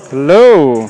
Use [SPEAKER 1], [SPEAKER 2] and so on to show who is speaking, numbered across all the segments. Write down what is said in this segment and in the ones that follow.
[SPEAKER 1] Hello.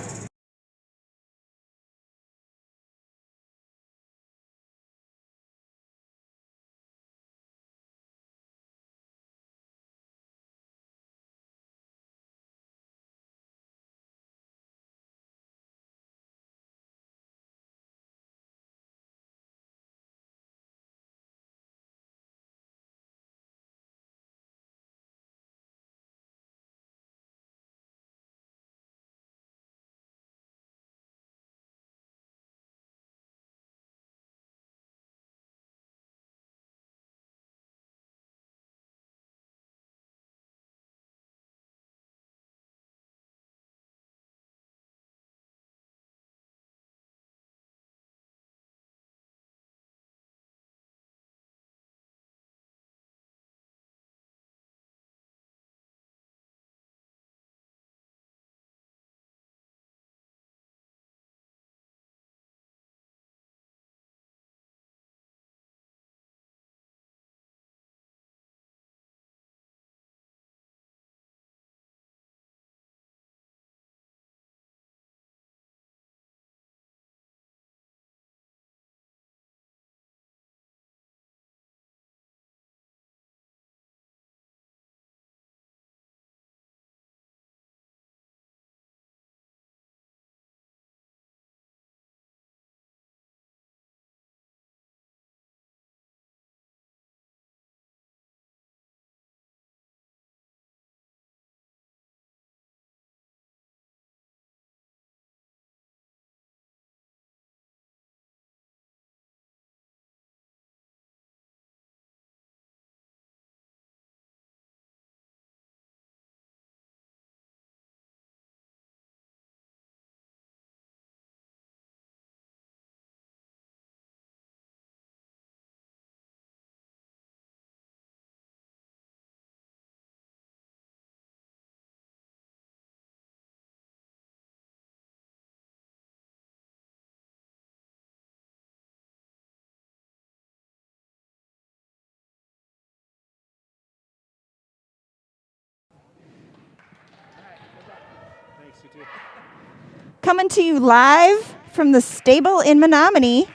[SPEAKER 2] Coming to you live from the stable in Menominee,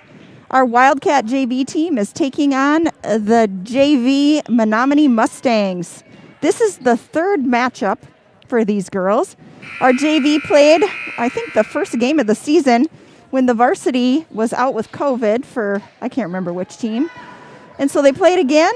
[SPEAKER 2] our Wildcat JV team is taking on the JV Menominee Mustangs. This is the third matchup for these girls. Our JV played, I think, the first game of the season when the varsity was out with COVID for, I can't remember which team. And so they played again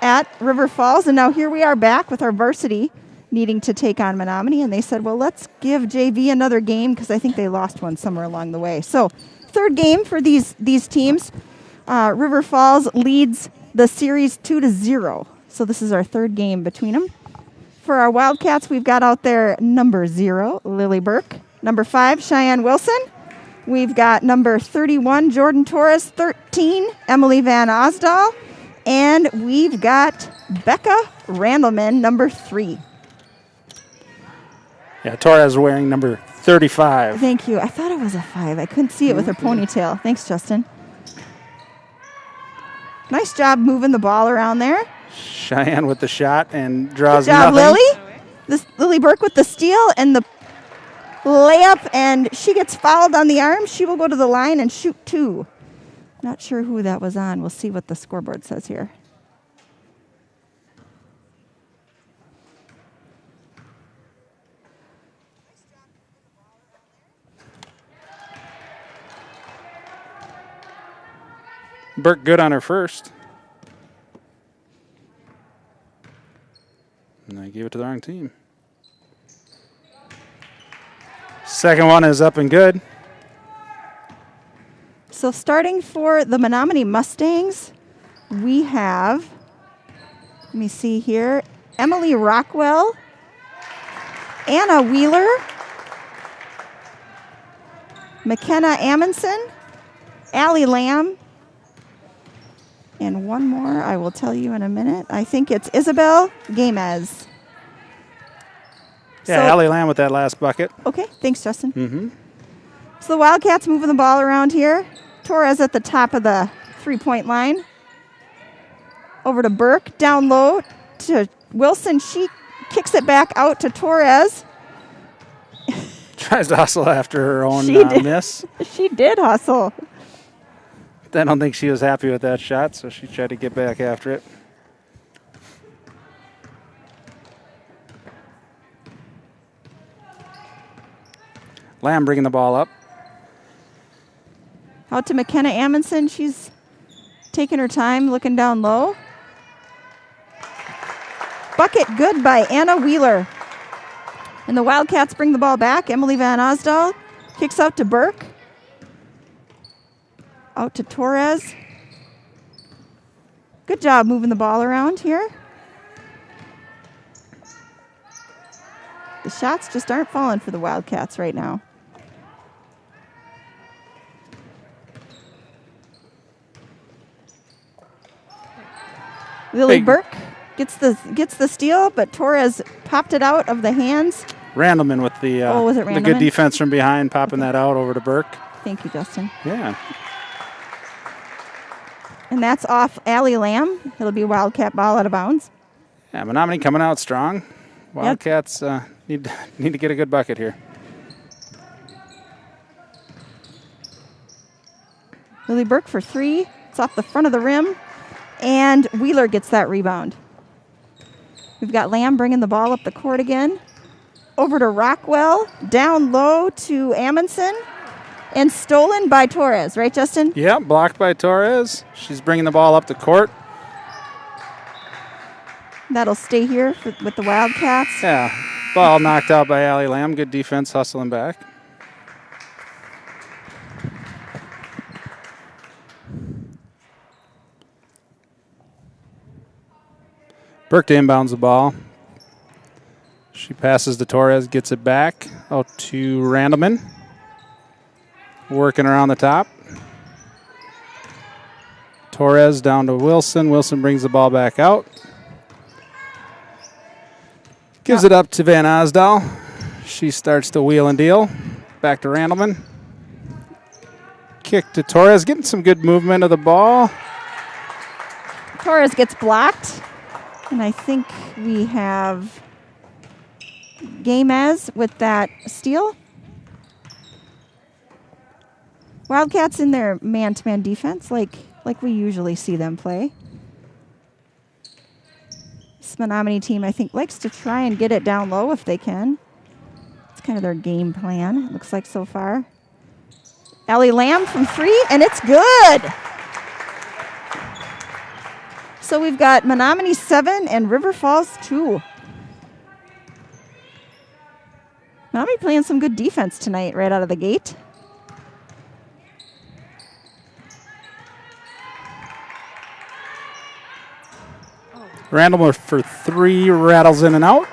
[SPEAKER 2] at River Falls, and now here we are back with our varsity needing to take on Menominee, and they said, well, let's give JV another game because I think they lost one somewhere along the way. So third game for these teams. River Falls leads the series 2-0. So this is our third game between them. For our Wildcats, we've got out there number 0, Lily Burke. Number 5, Cheyenne Wilson. We've got number 31, Jordan Torres. 13, Emily Van Osdal. And we've got Becca Randleman, number 3.
[SPEAKER 1] Yeah, Torres wearing number 35.
[SPEAKER 2] Thank you. I thought it was a 5. I couldn't see it with her ponytail. Thanks, Justin. Nice job moving the ball around there.
[SPEAKER 1] Cheyenne with the shot and draws
[SPEAKER 2] Good job,
[SPEAKER 1] nothing.
[SPEAKER 2] Lily. Lily Burke with the steal and the layup, and she gets fouled on the arm. She will go to the line and shoot 2. Not sure who that was on. We'll see what the scoreboard says here.
[SPEAKER 1] Burke good on her first. And I gave it to the wrong team. Second one is up and good.
[SPEAKER 2] So starting for the Menominee Mustangs, we have, let me see here, Emily Rockwell, Anna Wheeler, McKenna Amundsen, Allie Lamb, and one more I will tell you in a minute. I think it's Isabel Gamez.
[SPEAKER 1] Yeah, Allie Lamb with that last bucket.
[SPEAKER 2] Okay, thanks, Justin. So the Wildcats moving the ball around here. Torres at the top of the three-point line. Over to Burke, down low to Wilson. She kicks it back out to Torres.
[SPEAKER 1] Tries to hustle after her own
[SPEAKER 2] She did.
[SPEAKER 1] miss.
[SPEAKER 2] She did hustle.
[SPEAKER 1] I don't think she was happy with that shot, so she tried to get back after it. Lamb bringing the ball up.
[SPEAKER 2] Out to McKenna Amundsen. She's taking her time, looking down low. Bucket good by Anna Wheeler. And the Wildcats bring the ball back. Emily Van Osdal kicks out to Burke. Out to Torres. Good job moving the ball around here. The shots just aren't falling for the Wildcats right now. Lily Burke gets the steal, but Torres popped it out of the hands.
[SPEAKER 1] Randleman with the
[SPEAKER 2] was it
[SPEAKER 1] the
[SPEAKER 2] Randleman?
[SPEAKER 1] good defense from behind, popping that out over to Burke.
[SPEAKER 2] Thank you, Justin.
[SPEAKER 1] Yeah.
[SPEAKER 2] And that's off Allie Lamb. It'll be a Wildcat ball out of bounds.
[SPEAKER 1] Yeah, Menominee coming out strong. Wildcats need to get a good bucket here.
[SPEAKER 2] Lily Burke for 3. It's off the front of the rim. And Wheeler gets that rebound. We've got Lamb bringing the ball up the court again. Over to Rockwell. Down low to Amundsen. And stolen by Torres. Right, Justin?
[SPEAKER 1] Yeah, blocked by Torres. She's bringing the ball up the court.
[SPEAKER 2] That'll stay here with the Wildcats.
[SPEAKER 1] Yeah, ball knocked out by Allie Lamb. Good defense, hustling back. Burke inbounds the ball. She passes to Torres, gets it back out to Randleman. Working around the top. Torres down to Wilson. Wilson brings the ball back out. Gives it up to Van Osdal. She starts to wheel and deal. Back to Randleman. Kick to Torres. Getting some good movement of the ball.
[SPEAKER 2] Torres gets blocked. And I think we have Gamez with that steal. Wildcats in their man-to-man defense like we usually see them play. This Menominee team, I think, likes to try and get it down low if they can. It's kind of their game plan, it looks like so far. Allie Lamb from 3, and it's good! So we've got Menominee 7 and River Falls 2. Menominee playing some good defense tonight right out of the gate.
[SPEAKER 1] Randall for 3, rattles in and out.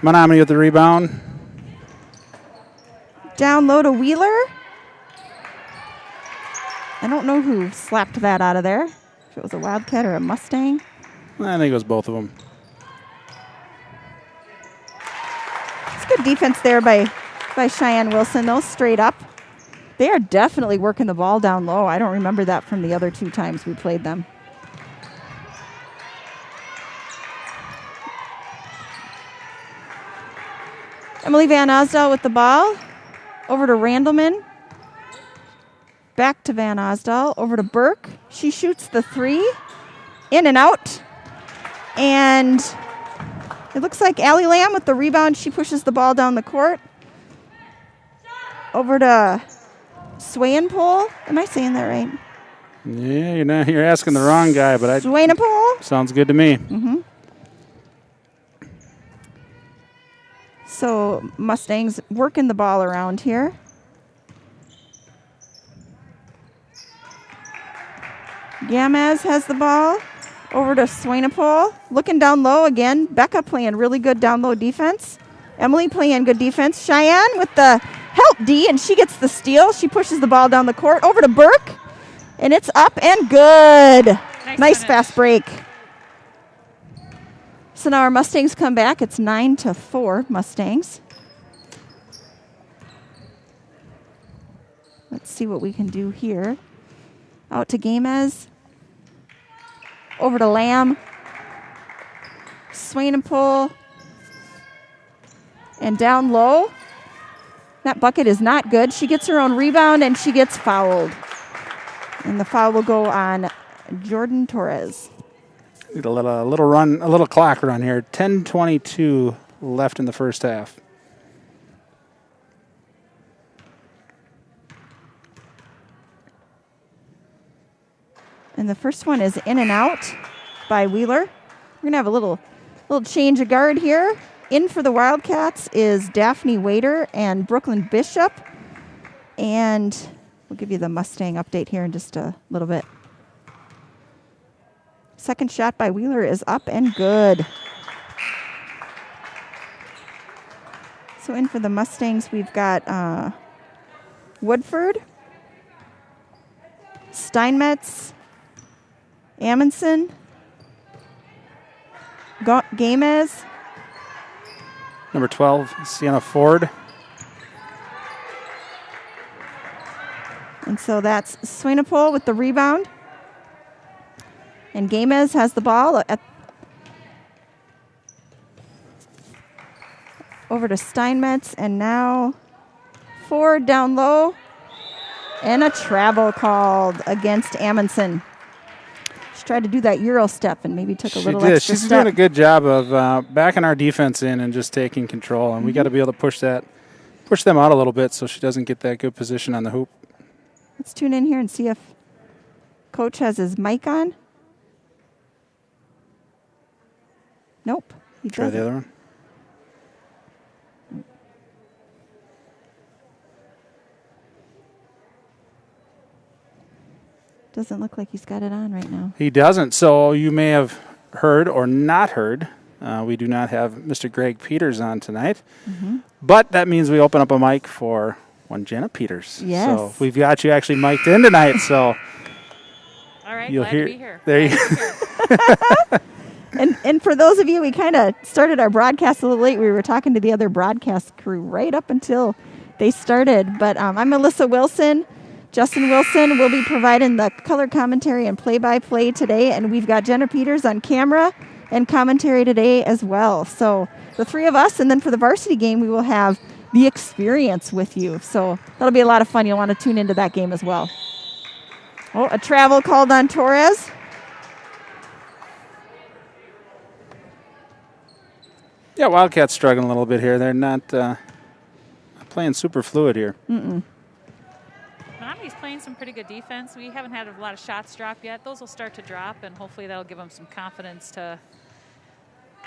[SPEAKER 1] Menominee with the rebound.
[SPEAKER 2] Down low to Wheeler. I don't know who slapped that out of there. If it was a Wildcat or a Mustang.
[SPEAKER 1] I think it was both of them.
[SPEAKER 2] It's good defense there by Cheyenne Wilson, though, straight up. They are definitely working the ball down low. I don't remember that from the other 2 times we played them. Emily Van Osdal with the ball. Over to Randleman. Back to Van Osdal. Over to Burke. She shoots the 3. In and out. And it looks like Allie Lamb with the rebound. She pushes the ball down the court. Over to Swayenpole. Am I saying that right?
[SPEAKER 1] Yeah, you're asking the wrong guy, but
[SPEAKER 2] Swayenpole.
[SPEAKER 1] Sounds good to me.
[SPEAKER 2] Mm-hmm. So Mustangs working the ball around here. Gamez has the ball. Over to Swainapole. Looking down low again. Becca playing really good down low defense. Emily playing good defense. Cheyenne with the help D, and she gets the steal. She pushes the ball down the court. Over to Burke. And it's up and good. Nice fast break. So now our Mustangs come back. It's 9-4 Mustangs. Let's see what we can do here. Out to Gamez. Over to Lamb. Swainapole. And down low. That bucket is not good. She gets her own rebound, and she gets fouled. And the foul will go on Jordan Torres.
[SPEAKER 1] Need a little run, a little clock run here. 10:22 left in the first half.
[SPEAKER 2] And the first one is in and out by Wheeler. We're gonna have a little change of guard here. In for the Wildcats is Daphne Wader and Brooklyn Bishop. And we'll give you the Mustang update here in just a little bit. Second shot by Wheeler is up and good. So in for the Mustangs, we've got Woodford, Steinmetz, Amundsen, Gamez,
[SPEAKER 1] Number 12, Sienna Ford.
[SPEAKER 2] And so that's Swainapole with the rebound. And Gamez has the ball over to Steinmetz. And now Ford down low. And a travel called against Amundsen. She tried to do that Euro step and maybe took a little extra
[SPEAKER 1] step. She's doing a good job of backing our defense in and just taking control. And we got to be able to push them out a little bit so she doesn't get that good position on the hoop.
[SPEAKER 2] Let's tune in here and see if Coach has his mic on. Nope.
[SPEAKER 1] Try the other one.
[SPEAKER 2] Doesn't look like he's got it on right now.
[SPEAKER 1] He doesn't. So you may have heard or not heard. We do not have Mr. Greg Peters on tonight. But that means we open up a mic for one Jenna Peters.
[SPEAKER 2] Yes.
[SPEAKER 1] So we've got you actually mic'd in tonight. So
[SPEAKER 3] all right,
[SPEAKER 1] you'll
[SPEAKER 3] glad
[SPEAKER 1] hear.
[SPEAKER 3] to be here.
[SPEAKER 1] There you go.
[SPEAKER 2] And for those of you, we kind of started our broadcast a little late. We were talking to the other broadcast crew right up until they started. But I'm Melissa Wilson. Justin Wilson will be providing the color commentary and play-by-play today. And we've got Jenna Peters on camera and commentary today as well. So the three of us, and then for the varsity game, we will have the experience with you. So that'll be a lot of fun. You'll want to tune into that game as well. Oh, a travel called on Torres.
[SPEAKER 1] Yeah, Wildcats struggling a little bit here. They're not playing super fluid here.
[SPEAKER 3] Menominee's playing some pretty good defense. We haven't had a lot of shots drop yet. Those will start to drop, and hopefully that'll give them some confidence to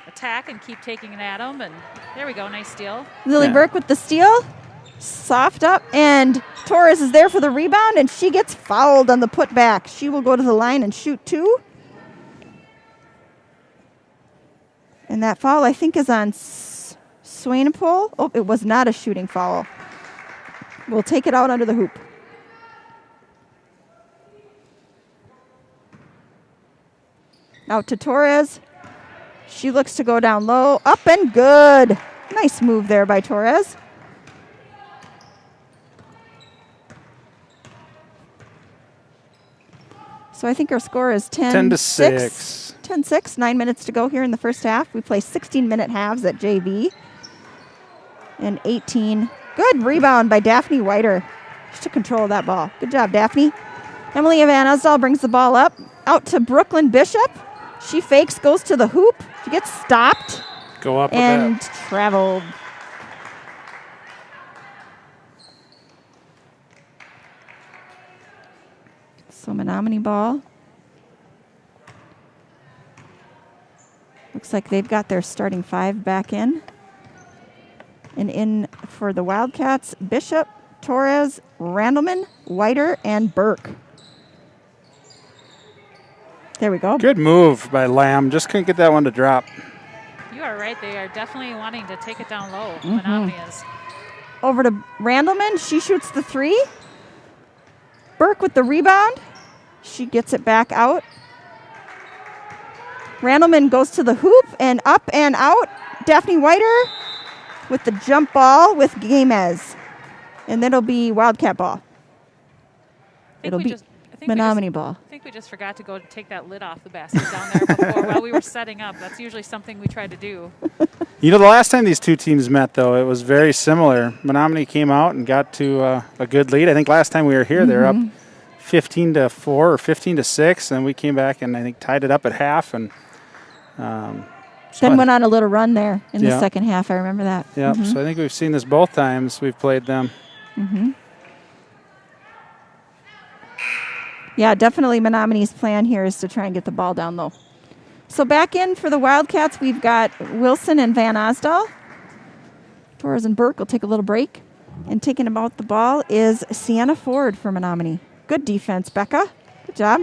[SPEAKER 3] attack and keep taking it at them. And there we go, nice steal.
[SPEAKER 2] Lily Burke with the steal. Soft up, and Torres is there for the rebound, and she gets fouled on the putback. She will go to the line and shoot two. And that foul, I think, is on Swainapole. Oh, it was not a shooting foul. We'll take it out under the hoop. Out to Torres. She looks to go down low. Up and good. Nice move there by Torres. So I think our score is 10-6. 10-6, 9 minutes to go here in the first half. We play 16-minute halves at JV. And 18. Good rebound by Daphne Whiter. She took control of that ball. Good job, Daphne. Emily Van Asdal brings the ball up. Out to Brooklyn Bishop. She fakes, goes to the hoop. She gets stopped.
[SPEAKER 1] Go up
[SPEAKER 2] and
[SPEAKER 1] with that.
[SPEAKER 2] Traveled. So Menominee ball. Looks like they've got their starting five back in. And in for the Wildcats, Bishop, Torres, Randleman, Whiter, and Burke. There we go.
[SPEAKER 1] Good move by Lamb. Just couldn't get that one to drop.
[SPEAKER 3] You are right. They are definitely wanting to take it down low. Menominee is.
[SPEAKER 2] Over to Randleman. She shoots the three. Burke with the rebound. She gets it back out. Randleman goes to the hoop and up and out. Daphne Whiter with the jump ball with
[SPEAKER 3] I
[SPEAKER 2] Gamez. And then it'll be Wildcat ball.
[SPEAKER 3] think
[SPEAKER 2] Menominee ball.
[SPEAKER 3] I think we just forgot to go take that lid off the basket down there before while we were setting up. That's usually something we try to do.
[SPEAKER 1] You know, the last time these two teams met, though, it was very similar. Menominee came out and got to a good lead. I think last time we were here, they were up 15-4 or 15-6, and we came back and I think tied it up at half. And
[SPEAKER 2] then went on a little run there in the second half. I remember that.
[SPEAKER 1] Yeah, so I think we've seen this both times we've played them.
[SPEAKER 2] Yeah, definitely Menominee's plan here is to try and get the ball down low. So back in for the Wildcats, we've got Wilson and Van Osdal. Torres and Burke will take a little break. And taking about the ball is Sienna Ford for Menominee. Good defense, Becca. Good job.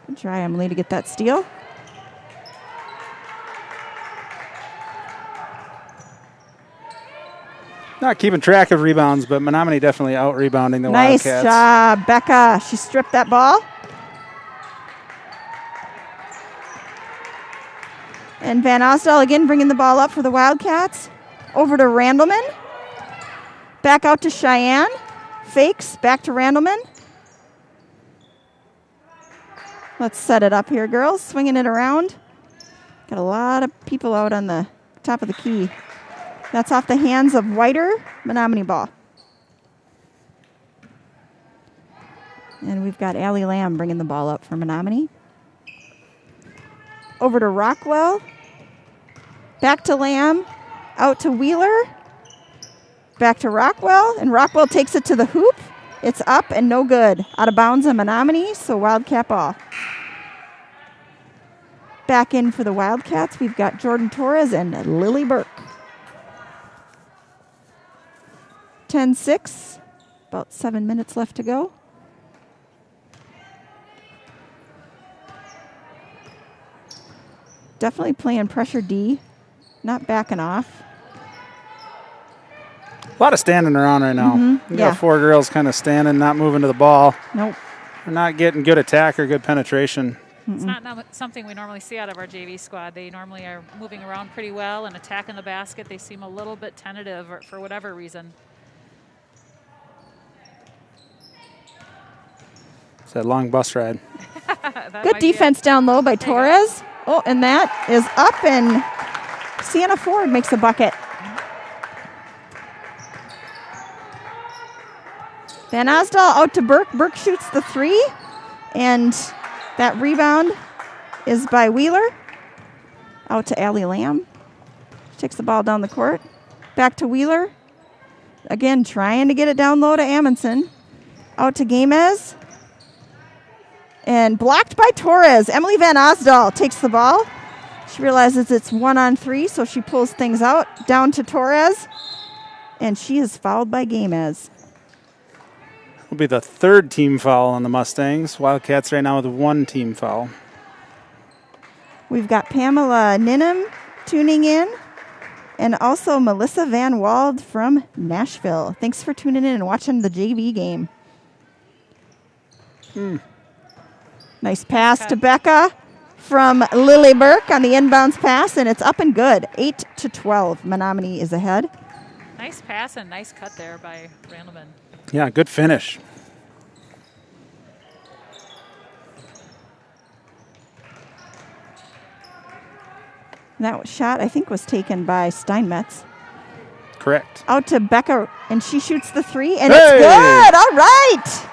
[SPEAKER 2] Good try, Emily, to get that steal.
[SPEAKER 1] Not keeping track of rebounds, but Menominee definitely out-rebounding the
[SPEAKER 2] Nice
[SPEAKER 1] Wildcats.
[SPEAKER 2] job, Becca. She stripped that ball. And Van Osdal again bringing the ball up for the Wildcats. Over to Randleman. Back out to Cheyenne. Fakes, back to Randleman. Let's set it up here, girls. Swinging it around. Got a lot of people out on the top of the key. That's off the hands of Whiter. Menominee ball. And we've got Allie Lamb bringing the ball up for Menominee. Over to Rockwell. Back to Lamb. Out to Wheeler. Back to Rockwell. And Rockwell takes it to the hoop. It's up and no good. Out of bounds on Menominee, so Wildcat ball. Back in for the Wildcats, we've got Jordan Torres and Lily Burke. 10-6. About 7 minutes left to go. Definitely playing pressure D. Not backing off.
[SPEAKER 1] A lot of standing around right now. We got 4 girls kind of standing, not moving to the ball.
[SPEAKER 2] Nope.
[SPEAKER 1] We're not getting good attack or good penetration.
[SPEAKER 3] It's not something we normally see out of our JV squad. They normally are moving around pretty well and attacking the basket. They seem a little bit tentative for whatever reason.
[SPEAKER 1] It's that long bus ride.
[SPEAKER 2] Good defense down low by Torres. Oh, and that is up, and Sienna Ford makes a bucket. Van Osdal out to Burke. Burke shoots the 3, and that rebound is by Wheeler. Out to Allie Lamb. Takes the ball down the court. Back to Wheeler. Again, trying to get it down low to Amundsen. Out to Gamez. And blocked by Torres. Emily Van Osdal takes the ball. She realizes it's 1-on-3, so she pulls things out. Down to Torres. And she is fouled by Gamez.
[SPEAKER 1] Will be the 3rd team foul on the Mustangs. Wildcats right now with 1 team foul.
[SPEAKER 2] We've got Pamela Ninham tuning in, and also Melissa Van Wald from Nashville. Thanks for tuning in and watching the JV game. Nice pass to Becca from Lily Burke on the inbounds pass, and it's up and good. 8-12. Menominee is ahead.
[SPEAKER 3] Nice pass and nice cut there by Randleman.
[SPEAKER 1] Yeah, good finish.
[SPEAKER 2] That shot, I think, was taken by Steinmetz.
[SPEAKER 1] Correct.
[SPEAKER 2] Out to Becca, and she shoots the 3, and it's good. All right.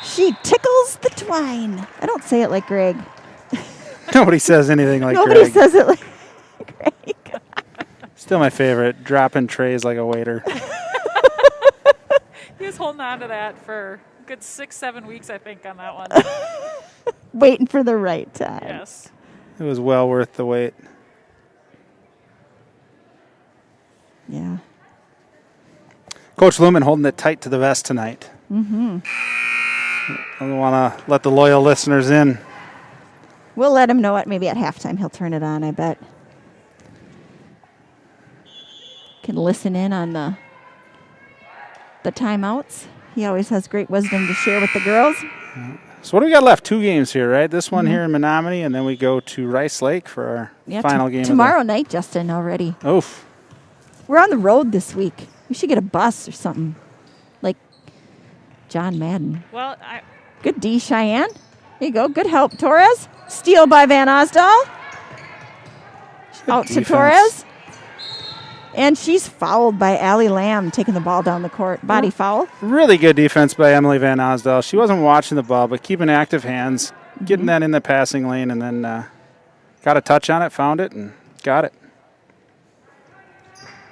[SPEAKER 2] She tickles the twine. I don't say it like Greg.
[SPEAKER 1] Nobody says anything like
[SPEAKER 2] Nobody
[SPEAKER 1] Greg.
[SPEAKER 2] says it like Greg.
[SPEAKER 1] Still my favorite. Dropping trays like a waiter.
[SPEAKER 3] He was holding on to that for a good 6-7 weeks, I think, on that one.
[SPEAKER 2] Waiting for the right time.
[SPEAKER 3] Yes.
[SPEAKER 1] It was well worth the wait.
[SPEAKER 2] Yeah.
[SPEAKER 1] Coach Lumen holding it tight to the vest tonight. I don't want to let the loyal listeners in.
[SPEAKER 2] We'll let him know it. Maybe at halftime he'll turn it on, I bet. Can listen in on the timeouts. He always has great wisdom to share with the girls.
[SPEAKER 1] So what do we got left? 2 games here, right? This one here in Menominee, and then we go to Rice Lake for our final game.
[SPEAKER 2] Tomorrow night, Justin, already.
[SPEAKER 1] Oof.
[SPEAKER 2] We're on the road this week. We should get a bus or something. Like John Madden.
[SPEAKER 3] Well,
[SPEAKER 2] Good D, Cheyenne. There you go. Good help, Torres. Steal by Van Osdal. Out to Torres. And she's fouled by Allie Lamb, taking the ball down the court. Body foul.
[SPEAKER 1] Really good defense by Emily Van Osdal. She wasn't watching the ball, but keeping active hands, getting that in the passing lane, and then got a touch on it, found it, and got it.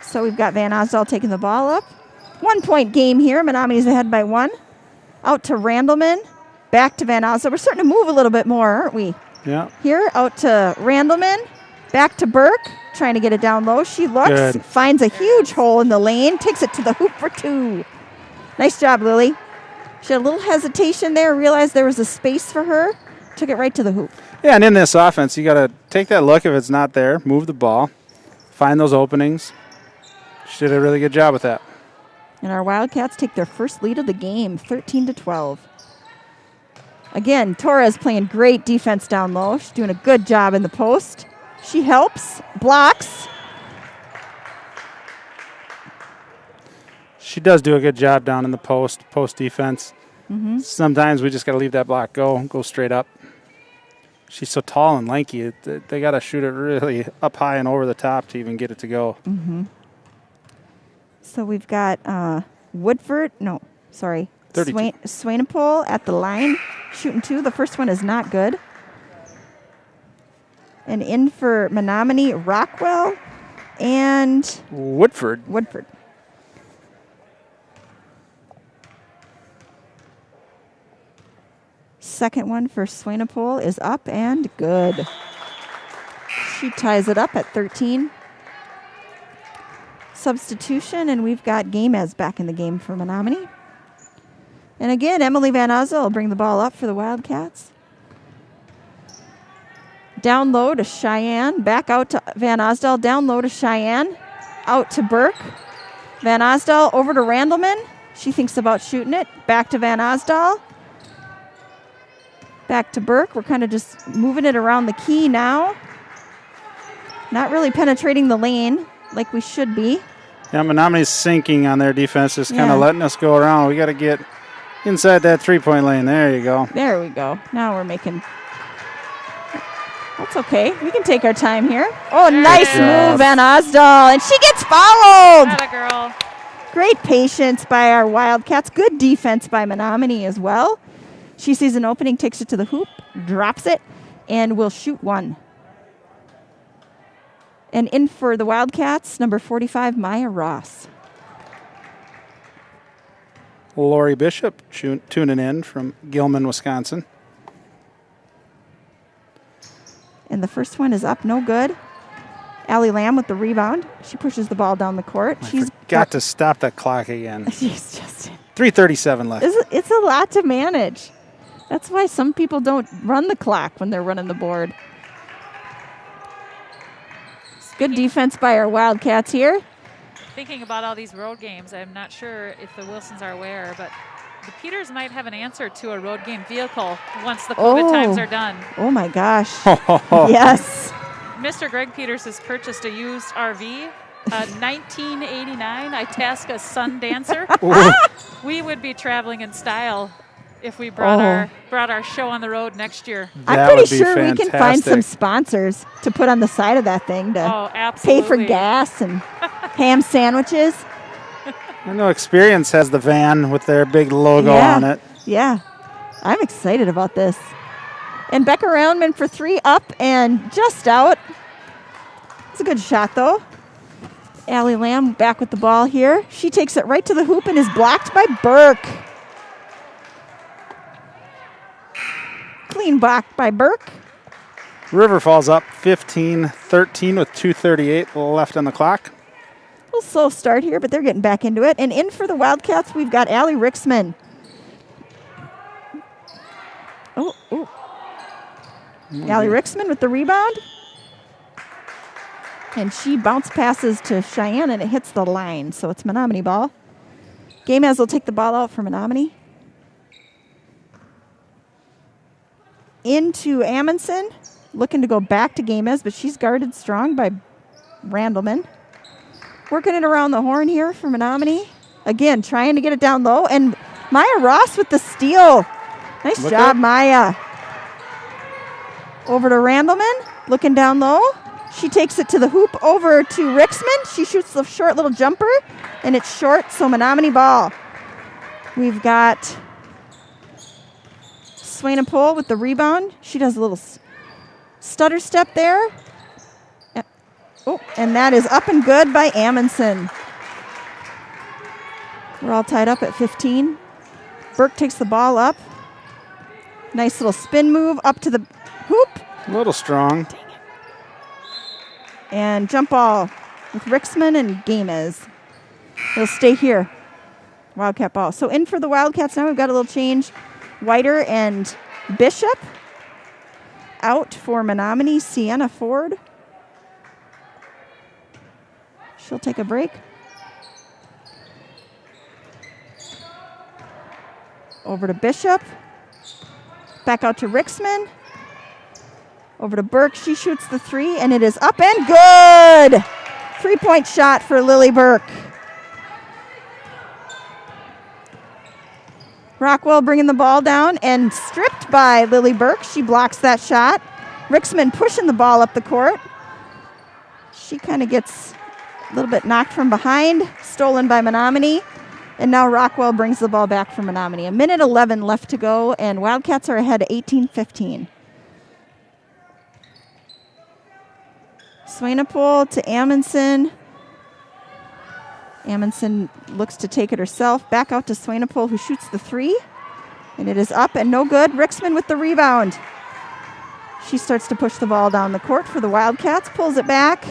[SPEAKER 2] So we've got Van Osdal taking the ball up. 1 point game here. Menominee's ahead by 1. Out to Randleman. Back to Van Osdal. We're starting to move a little bit more, aren't we?
[SPEAKER 1] Yeah.
[SPEAKER 2] Here, out to Randleman. Back to Burke. Trying to get it down low. She looks.
[SPEAKER 1] Good.
[SPEAKER 2] Finds a huge hole in the lane. Takes it to the hoop for 2. Nice job, Lily. She had a little hesitation there. Realized there was a space for her. Took it right to the hoop.
[SPEAKER 1] Yeah, and in this offense, you got to take that look if it's not there, move the ball, find those openings. She did a really good job with that.
[SPEAKER 2] And our Wildcats take their first lead of the game, 13-12. Again, Torres playing great defense down low. She's doing a good job in the post. She helps, blocks.
[SPEAKER 1] She does do a good job down in the post defense.
[SPEAKER 2] Mm-hmm.
[SPEAKER 1] Sometimes we just got to leave that block go straight up. She's so tall and lanky. They got to shoot it really up high and over the top to even get it to go.
[SPEAKER 2] Mm-hmm. So we've got Woodford. No, sorry.
[SPEAKER 1] 32.
[SPEAKER 2] Swainapole at the line, shooting 2. The first one is not good. And in for Menominee, Rockwell, and
[SPEAKER 1] Woodford.
[SPEAKER 2] Second one for Swainapole is up and good. She ties it up at 13. Substitution, and we've got Gamez back in the game for Menominee. And again, Emily Van Osdal will bring the ball up for the Wildcats. Down low to Cheyenne. Back out to Van Osdal. Down low to Cheyenne. Out to Burke. Van Osdal over to Randleman. She thinks about shooting it. Back to Van Osdal. Back to Burke. We're kind of just moving it around the key now. Not really penetrating the lane like we should be.
[SPEAKER 1] Yeah, Menominee's sinking on their defense, just kind of letting us go around. We got to get inside that three-point lane. There you go.
[SPEAKER 2] There we go. Now we're making... That's okay. We can take our time here. Oh, nice move, Van Osdal. And she gets fouled.
[SPEAKER 3] Atta girl.
[SPEAKER 2] Great patience by our Wildcats. Good defense by Menominee as well. She sees an opening, takes it to the hoop, drops it, and will shoot 1. And in for the Wildcats, number 45, Maya Ross.
[SPEAKER 1] Lori Bishop tuning in from Gilman, Wisconsin.
[SPEAKER 2] And the first one is up, no good. Allie Lamb with the rebound. She pushes the ball down the court.
[SPEAKER 1] She's got to stop that clock again.
[SPEAKER 2] She's just
[SPEAKER 1] 3:37 left.
[SPEAKER 2] It's a lot to manage. That's why some people don't run the clock when they're running the board. Good defense by our Wildcats here.
[SPEAKER 3] Thinking about all these road games, I'm not sure if the Wilsons are aware, but the Peters might have an answer to a road game vehicle once the COVID times are done.
[SPEAKER 2] Oh, my gosh. Yes.
[SPEAKER 3] Mr. Greg Peters has purchased a used RV, a 1989 Itasca Sundancer. We would be traveling in style if we brought our show on the road next year.
[SPEAKER 2] I'm pretty sure we can find some sponsors to put on the side of that thing to pay for gas and ham sandwiches.
[SPEAKER 1] I know Experience has the van with their big logo on it.
[SPEAKER 2] Yeah. I'm excited about this. And Becca Roundman for 3, up and just out. It's a good shot, though. Allie Lamb back with the ball here. She takes it right to the hoop and is blocked by Burke. Clean block by Burke.
[SPEAKER 1] River Falls up 15-13 with 2:38 left on the clock.
[SPEAKER 2] A little slow start here, but they're getting back into it. And in for the Wildcats, we've got Allie Rixman. Allie Rixman with the rebound. And she bounce passes to Cheyenne, and it hits the line. So it's Menominee ball. Gamez will take the ball out for Menominee. Into Amundsen. Looking to go back to Gamez, but she's guarded strong by Randleman. Working it around the horn here for Menominee. Again, trying to get it down low. And Maya Ross with the steal. Nice
[SPEAKER 1] Look
[SPEAKER 2] job,
[SPEAKER 1] up.
[SPEAKER 2] Maya. Over to Randleman, looking down low. She takes it to the hoop over to Rixman. She shoots the short little jumper, and it's short, so Menominee ball. We've got Swainapole with the rebound. She does a little stutter step there. Oh, and that is up and good by Amundsen. We're all tied up at 15. Burke takes the ball up. Nice little spin move up to the hoop.
[SPEAKER 1] A little strong.
[SPEAKER 2] And jump ball with Rixman and Gamez. He'll stay here. Wildcat ball. So in for the Wildcats now. We've got a little change. Whiter and Bishop. Out for Menominee, Sienna Ford. She'll take a break. Over to Bishop. Back out to Rixman. Over to Burke. She shoots the three, and it is up and good. 3-point shot for Lily Burke. Rockwell bringing the ball down and stripped by Lily Burke. She blocks that shot. Rixman pushing the ball up the court. She kind of gets a little bit knocked from behind, stolen by Menominee. And now Rockwell brings the ball back for Menominee. 1:11 left to go, and Wildcats are ahead 18-15. Swainapole to Amundsen. Amundsen looks to take it herself. Back out to Swainapole, who shoots the three. And it is up and no good. Rixman with the rebound. She starts to push the ball down the court for the Wildcats. Pulls it back.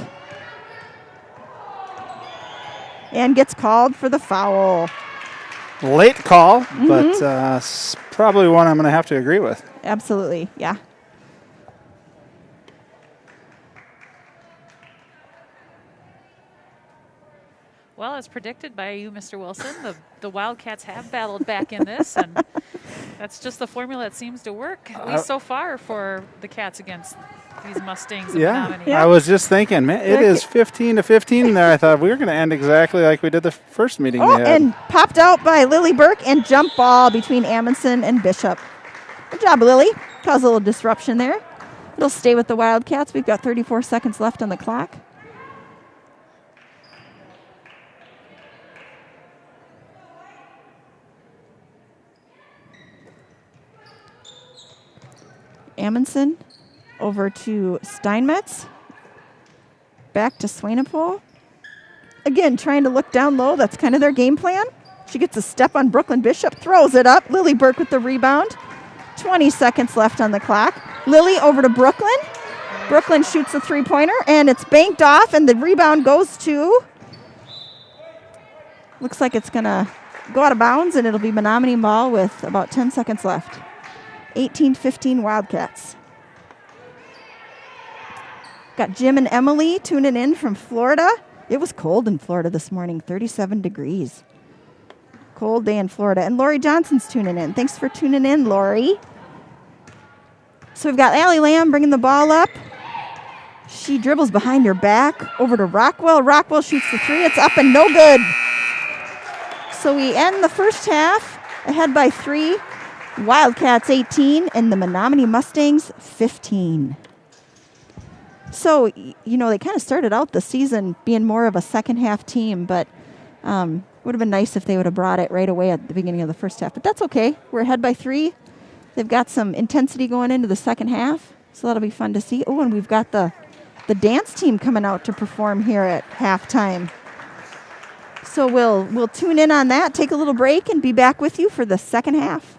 [SPEAKER 2] And gets called for the foul.
[SPEAKER 1] Late call, but probably one I'm going to have to agree with.
[SPEAKER 2] Absolutely, yeah.
[SPEAKER 3] Well, as predicted by you, Mr. Wilson, the Wildcats have battled back in this, and that's just the formula that seems to work, at least so far, for the Cats against these Mustangs of Menominee.
[SPEAKER 1] I was just thinking, man, it is 15-15 there. I thought we were going to end exactly like we did the first meeting we had.
[SPEAKER 2] And popped out by Lily Burke and jump ball between Amundsen and Bishop. Good job, Lily. Caused a little disruption there. It'll stay with the Wildcats. We've got 34 seconds left on the clock. Amundsen over to Steinmetz. Back to Swainapole. Again, trying to look down low. That's kind of their game plan. She gets a step on Brooklyn Bishop, throws it up. Lily Burke with the rebound. 20 seconds left on the clock. Lily over to Brooklyn. Brooklyn shoots a three-pointer, and it's banked off, and the rebound goes to... Looks like it's going to go out of bounds, and it'll be Menominee ball with about 10 seconds left. 18-15 Wildcats. Got Jim and Emily tuning in from Florida. It was cold in Florida this morning, 37 degrees. Cold day in Florida. And Lori Johnson's tuning in. Thanks for tuning in, Lori. So we've got Allie Lamb bringing the ball up. She dribbles behind her back over to Rockwell. Rockwell shoots the three. It's up and no good. So we end the first half ahead by 3. Wildcats 18 and the Menominee Mustangs 15. So, you know, they kind of started out the season being more of a second half team, but would have been nice if they would have brought it right away at the beginning of the first half. But that's okay. We're ahead by 3. They've got some intensity going into the second half, so that'll be fun to see. Oh, and we've got the dance team coming out to perform here at halftime. So we'll tune in on that, take a little break, and be back with you for the second half.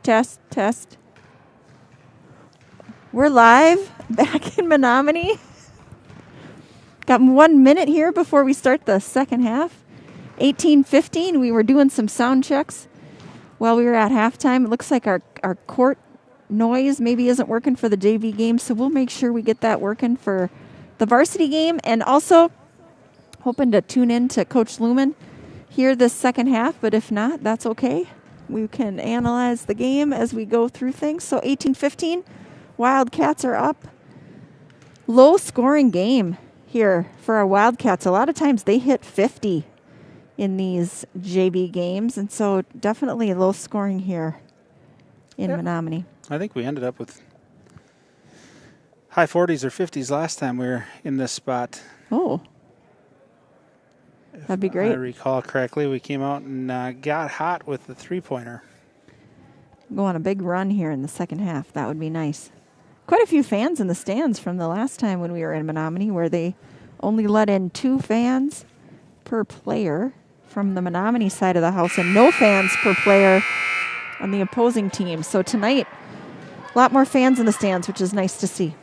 [SPEAKER 2] test, test. We're live back in Menominee. Got 1 minute here before we start the second half. 18:15. We were doing some sound checks while we were at halftime. It looks like our court noise maybe isn't working for the JV game, so we'll make sure we get that working for the varsity game. And also hoping to tune in to Coach Lumen here this second half, but if not, that's okay. We can analyze the game as we go through things. So 18-15, Wildcats are up. Low scoring game here for our Wildcats. A lot of times they hit 50 in these JV games, and so definitely low scoring here in Menominee.
[SPEAKER 1] I think we ended up with high 40s or 50s last time we were in this spot.
[SPEAKER 2] Oh, that'd be great.
[SPEAKER 1] If I recall correctly, we came out and got hot with the three-pointer.
[SPEAKER 2] Go on a big run here in the second half. That would be nice. Quite a few fans in the stands from the last time when we were in Menominee, where they only let in 2 fans per player from the Menominee side of the house and no fans per player on the opposing team. So tonight, a lot more fans in the stands, which is nice to see.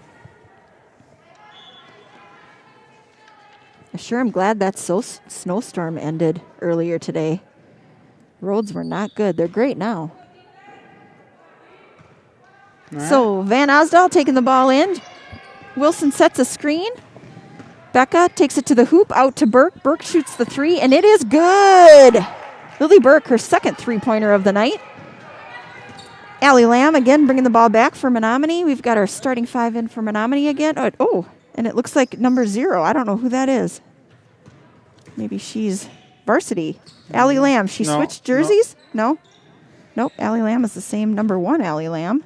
[SPEAKER 2] I sure am glad that snowstorm ended earlier today. Roads were not good. They're great now.
[SPEAKER 1] Right.
[SPEAKER 2] So Van Osdal taking the ball in. Wilson sets a screen. Becca takes it to the hoop, out to Burke. Burke shoots the 3, and it is good. Lily Burke, her second three-pointer of the night. Allie Lamb again bringing the ball back for Menominee. We've got our starting 5 in for Menominee again. Oh, and it looks like number 0. I don't know who that is. Maybe she's varsity. Allie Lamb. She switched jersies? No. Nope. Allie Lamb is the same number 1 Allie Lamb.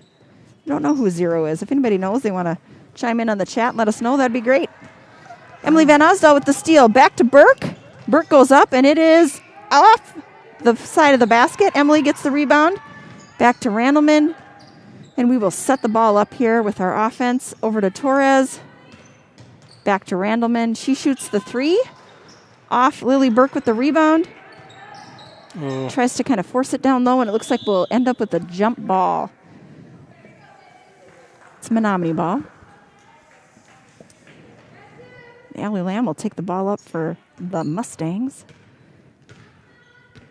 [SPEAKER 2] I don't know who 0 is. If anybody knows, they want to chime in on the chat and let us know. That'd be great. Emily Van Osdal with the steal. Back to Burke. Burke goes up, and it is off the side of the basket. Emily gets the rebound. Back to Randleman. And we will set the ball up here with our offense. Over to Torres. Back to Randleman. She shoots the 3. Off. Lily Burke with the rebound.
[SPEAKER 1] Oh.
[SPEAKER 2] Tries to kind of force it down low, and it looks like we'll end up with a jump ball. It's Menominee ball. Allie Lamb will take the ball up for the Mustangs.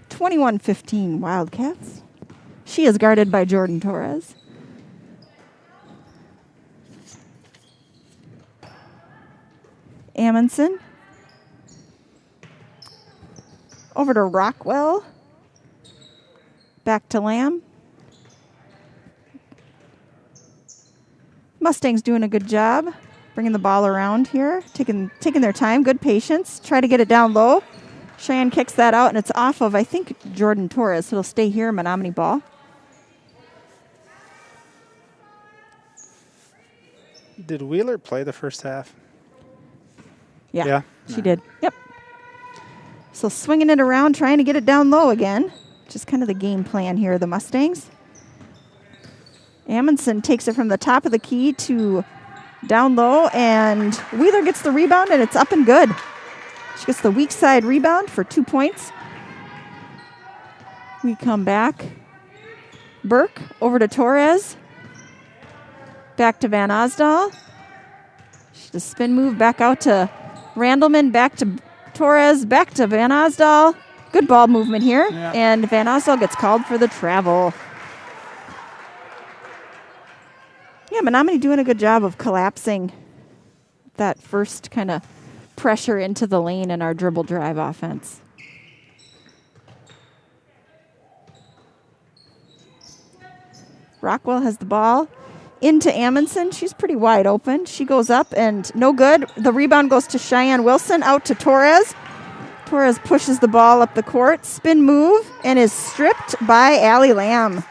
[SPEAKER 2] 21-15 Wildcats. She is guarded by Jordan Torres. Amundsen. Over to Rockwell. Back to Lamb. Mustangs doing a good job bringing the ball around here, taking their time, good patience. Try to get it down low. Cheyenne kicks that out, and it's off of, I think, Jordan Torres. So it'll stay here, Menominee ball.
[SPEAKER 1] Did Wheeler play the first half?
[SPEAKER 2] Yeah. She did. Yep. So swinging it around, trying to get it down low again. Just kind of the game plan here, the Mustangs. Amundsen takes it from the top of the key to down low, and Wheeler gets the rebound, and it's up and good. She gets the weak side rebound for 2 points. We come back. Burke over to Torres. Back to Van Osdal. The spin move back out to Randleman, back to Torres, back to Van Osdal. Good ball movement here, and Van Osdal gets called for the travel. Yeah, Menominee doing a good job of collapsing that first kind of pressure into the lane in our dribble drive offense. Rockwell has the ball into Amundsen. She's pretty wide open. She goes up and no good. The rebound goes to Cheyenne Wilson, out to Torres. Torres pushes the ball up the court, spin move, and is stripped by Allie Lamb.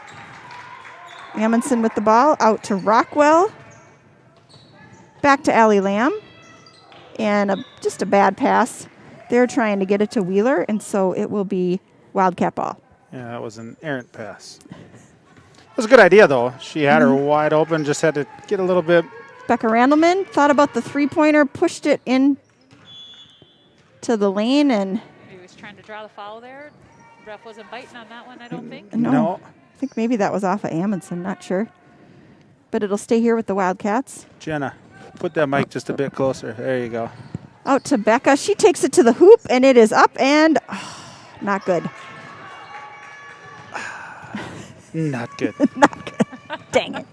[SPEAKER 2] Amundsen with the ball, out to Rockwell. Back to Allie Lamb. And just a bad pass. They're trying to get it to Wheeler, and so it will be Wildcat ball.
[SPEAKER 1] Yeah, that was an errant pass. It was a good idea, though. She had her wide open, just had to get a little bit.
[SPEAKER 2] Becca Randleman thought about the three-pointer, pushed it in to the lane, and
[SPEAKER 3] He was trying to draw the foul there. Ref wasn't biting on that one, I don't think.
[SPEAKER 2] No. I think maybe that was off of Amundsen, not sure. But it'll stay here with the Wildcats.
[SPEAKER 1] Jenna, put that mic just a bit closer. There you go.
[SPEAKER 2] Out to Becca. She takes it to the hoop, and it is up and not good.
[SPEAKER 1] Not good.
[SPEAKER 2] Not good. Dang it.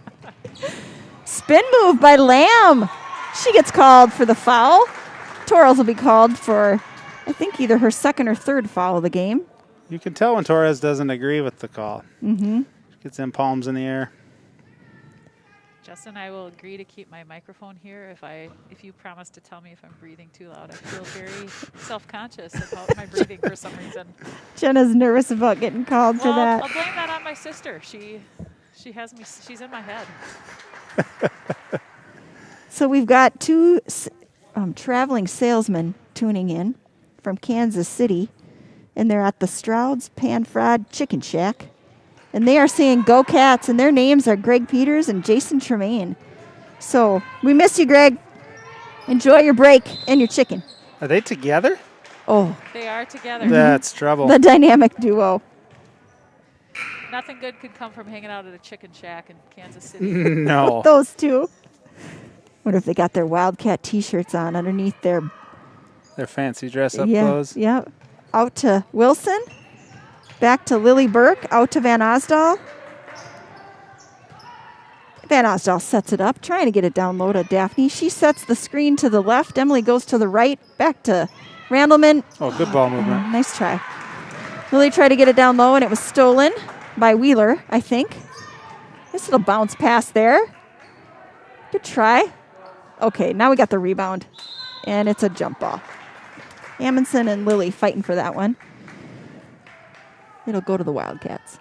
[SPEAKER 2] Spin move by Lamb. She gets called for the foul. Torres will be called for, I think, either her second or third foul of the game.
[SPEAKER 1] You can tell when Torres doesn't agree with the call. Mm-hmm. Gets them palms in the air.
[SPEAKER 3] Justin, I will agree to keep my microphone here if you promise to tell me if I'm breathing too loud. I feel very self-conscious about my breathing for some reason.
[SPEAKER 2] Jenna's nervous about getting called for that.
[SPEAKER 3] I'll blame that on my sister. She has me. She's in my head.
[SPEAKER 2] So we've got two traveling salesmen tuning in from Kansas City, and they're at the Stroud's Pan Fried Chicken Shack. And they are saying "Go Cats," and their names are Greg Peters and Jason Tremaine. So we miss you, Greg. Enjoy your break and your chicken.
[SPEAKER 1] Are they together?
[SPEAKER 2] Oh,
[SPEAKER 3] They are together.
[SPEAKER 1] That's trouble.
[SPEAKER 2] the dynamic duo.
[SPEAKER 3] Nothing good could come from hanging out at a chicken shack in Kansas City.
[SPEAKER 1] No.
[SPEAKER 2] Those two. Wonder if they got their Wildcat T-shirts on underneath their
[SPEAKER 1] Their fancy dress-up clothes.
[SPEAKER 2] Yeah. Out to Wilson. Back to Lily Burke. Out to Van Osdal. Van Osdal sets it up, trying to get it down low to Daphne. She sets the screen to the left. Emily goes to the right. Back to Randleman.
[SPEAKER 1] Oh, good ball movement.
[SPEAKER 2] Nice try. Lily tried to get it down low, and it was stolen by Wheeler, I think. This little bounce pass there. Good try. Okay, now we got the rebound, and it's a jump ball. Amundsen and Lily fighting for that one. It'll go to the Wildcats.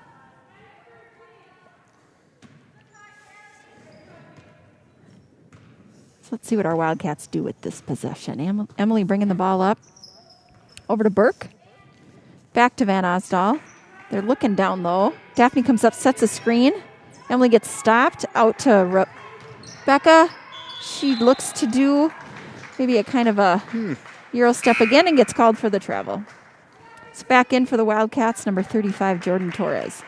[SPEAKER 2] So let's see what our Wildcats do with this possession. Emily bringing the ball up. Over to Burke. Back to Van Osdal. They're looking down low. Daphne comes up, sets a screen. Emily gets stopped. Out to Rebecca. She looks to do maybe a kind of a Euro step again and gets called for the travel. It's back in for the Wildcats, number 35, Jordan Torres.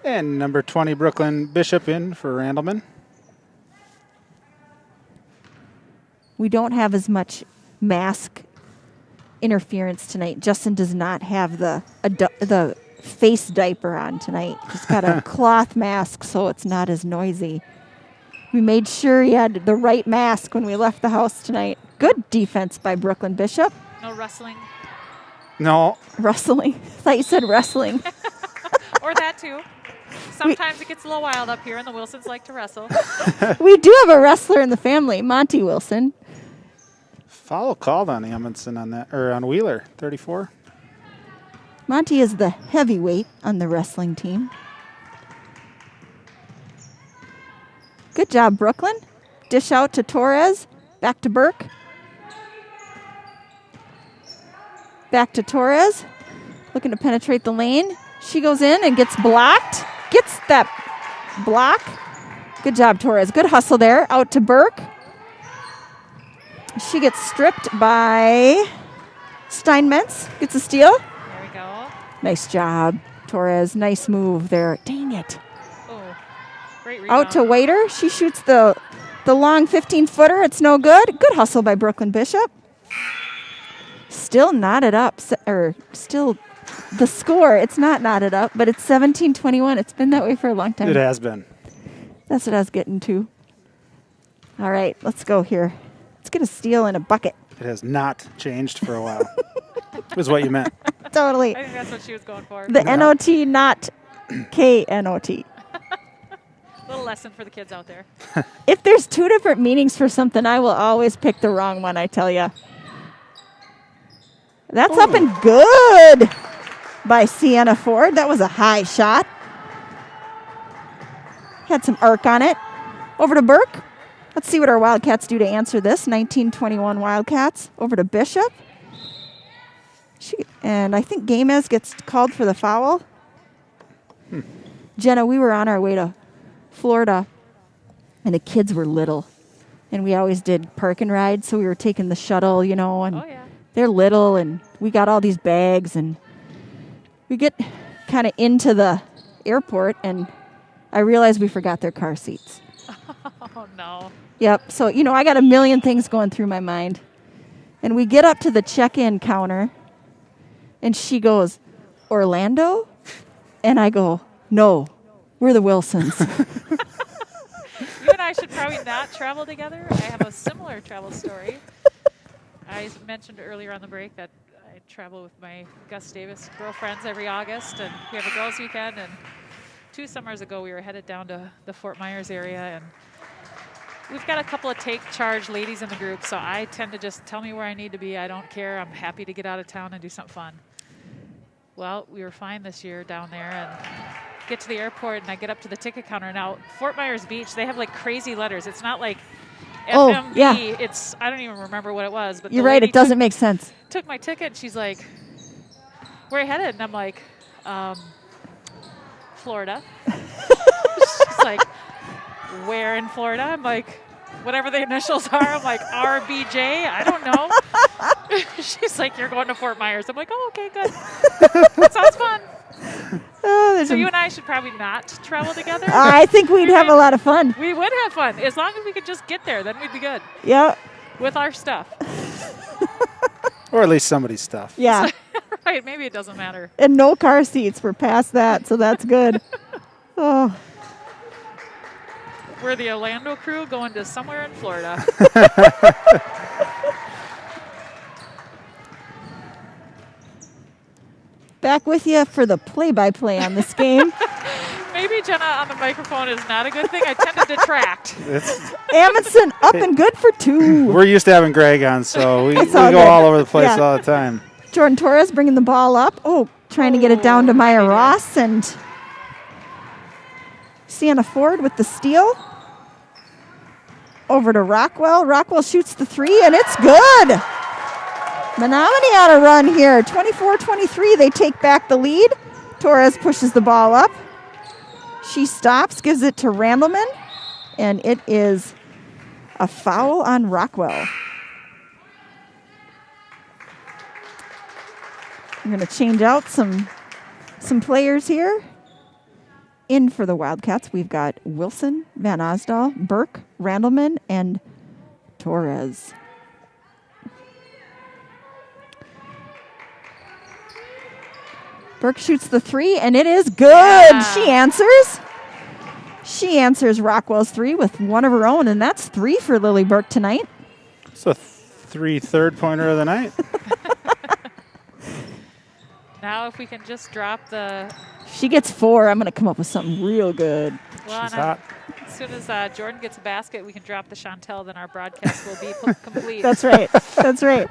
[SPEAKER 1] And number 20, Brooklyn Bishop in for Randleman.
[SPEAKER 2] We don't have as much mask interference tonight. Justin does not have the face diaper on tonight. He's got a cloth mask, so it's not as noisy. We made sure he had the right mask when we left the house tonight. Good defense by Brooklyn Bishop.
[SPEAKER 3] No rustling.
[SPEAKER 1] No.
[SPEAKER 2] Rustling. I thought you said wrestling.
[SPEAKER 3] Or that too. Sometimes it gets a little wild up here, and the Wilsons like to wrestle.
[SPEAKER 2] We do have a wrestler in the family, Monty Wilson.
[SPEAKER 1] Foul called on Amundsen on that, or on Wheeler, 34.
[SPEAKER 2] Monty is the heavyweight on the wrestling team. Good job, Brooklyn. Dish out to Torres. Back to Burke. Back to Torres. Looking to penetrate the lane. She goes in and gets blocked. Gets that block. Good job, Torres. Good hustle there. Out to Burke. She gets stripped by Steinmetz. Gets a steal.
[SPEAKER 3] There we go.
[SPEAKER 2] Nice job, Torres. Nice move there. Dang it.
[SPEAKER 3] Oh, great rebound.
[SPEAKER 2] Out to Waiter. She shoots the long 15-footer. It's no good. Good hustle by Brooklyn Bishop. Still knotted up. Still the score. It's not knotted up, but it's 17-21. It's been that way for a long time.
[SPEAKER 1] It has been.
[SPEAKER 2] That's what I was getting to. All right, let's go here. Let's get a steal in a bucket.
[SPEAKER 1] It has not changed for a while. Was what you meant.
[SPEAKER 2] Totally.
[SPEAKER 3] I think that's what she was going for.
[SPEAKER 2] The NOT, not KNOT.
[SPEAKER 3] Little lesson for the kids out there.
[SPEAKER 2] If there's two different meanings for something, I will always pick the wrong one, I tell you. That's up and good by Sienna Ford. That was a high shot. Had some arc on it. Over to Burke. Let's see what our Wildcats do to answer this. 19-21 Wildcats. Over to Bishop. And I think Gamez gets called for the foul. Jenna, we were on our way to Florida, and the kids were little. And we always did park and ride, so we were taking the shuttle, and
[SPEAKER 3] Oh, yeah.
[SPEAKER 2] they're little, and we got all these bags, and we get kind of into the airport, and I realized we forgot their car seats.
[SPEAKER 3] Oh, no.
[SPEAKER 2] Yep. So, I got a million things going through my mind. And we get up to the check-in counter, and she goes, Orlando? And I go, no, we're the Wilsons.
[SPEAKER 3] You and I should probably not travel together. I have a similar travel story. I mentioned earlier on the break that I travel with my Gus Davis girlfriends every August, and we have a girls' weekend. And 2 summers ago, we were headed down to the Fort Myers area, and we've got a couple of take charge ladies in the group, so I tend to just tell me where I need to be. I don't care. I'm happy to get out of town and do something fun. Well, we were fine this year down there, and get to the airport, and I get up to the ticket counter. Now, Fort Myers Beach, they have like crazy letters. It's not like FMB.
[SPEAKER 2] Yeah.
[SPEAKER 3] It's, I don't even remember what it was. But
[SPEAKER 2] You're right. It doesn't make sense.
[SPEAKER 3] Took my ticket, and she's like, where are you headed? And I'm like, Florida. She's like, where in Florida? I'm like, whatever the initials are. I'm like, RBJ? I don't know. She's like, you're going to Fort Myers. I'm like, oh, okay, good. Sounds fun. So you and I should probably not travel together.
[SPEAKER 2] I think we'd have a lot of fun.
[SPEAKER 3] We would have fun. As long as we could just get there, then we'd be good.
[SPEAKER 2] Yeah.
[SPEAKER 3] With our stuff.
[SPEAKER 1] Or at least somebody's stuff.
[SPEAKER 2] Yeah.
[SPEAKER 3] Right, maybe it doesn't matter.
[SPEAKER 2] And no car seats. We're past that, so that's good. Oh.
[SPEAKER 3] We're the Orlando crew going to somewhere in Florida.
[SPEAKER 2] Back with you for the play-by-play on this game.
[SPEAKER 3] Maybe Jenna on the microphone is not a good thing. I tend to detract.
[SPEAKER 2] Amundsen up and good for 2.
[SPEAKER 1] We're used to having Greg on, so we
[SPEAKER 2] all
[SPEAKER 1] go
[SPEAKER 2] good.
[SPEAKER 1] all over the place
[SPEAKER 2] Yeah.
[SPEAKER 1] all the time.
[SPEAKER 2] Jordan Torres bringing the ball up. Oh, trying to get it down to Maya Ross, and Sienna Ford with the steal. Over to Rockwell. Rockwell shoots the 3, and it's good. Menominee on a run here. 24-23. They take back the lead. Torres pushes the ball up. She stops, gives it to Randleman, and it is a foul on Rockwell. I'm going to change out some players here. In for the Wildcats, we've got Wilson, Van Osdal, Burke, Randleman, and Torres. Burke shoots the 3, and it is good. Yeah. She answers Rockwell's 3 with one of her own, and that's 3 for Lily Burke tonight.
[SPEAKER 1] So 3 third-pointer of the night.
[SPEAKER 3] Now if we can just drop the...
[SPEAKER 2] She gets 4. I'm going to come up with something real good.
[SPEAKER 3] Well,
[SPEAKER 1] she's hot.
[SPEAKER 3] As soon as Jordan gets a basket, we can drop the Chantel, then our broadcast will be complete.
[SPEAKER 2] That's right. That's right.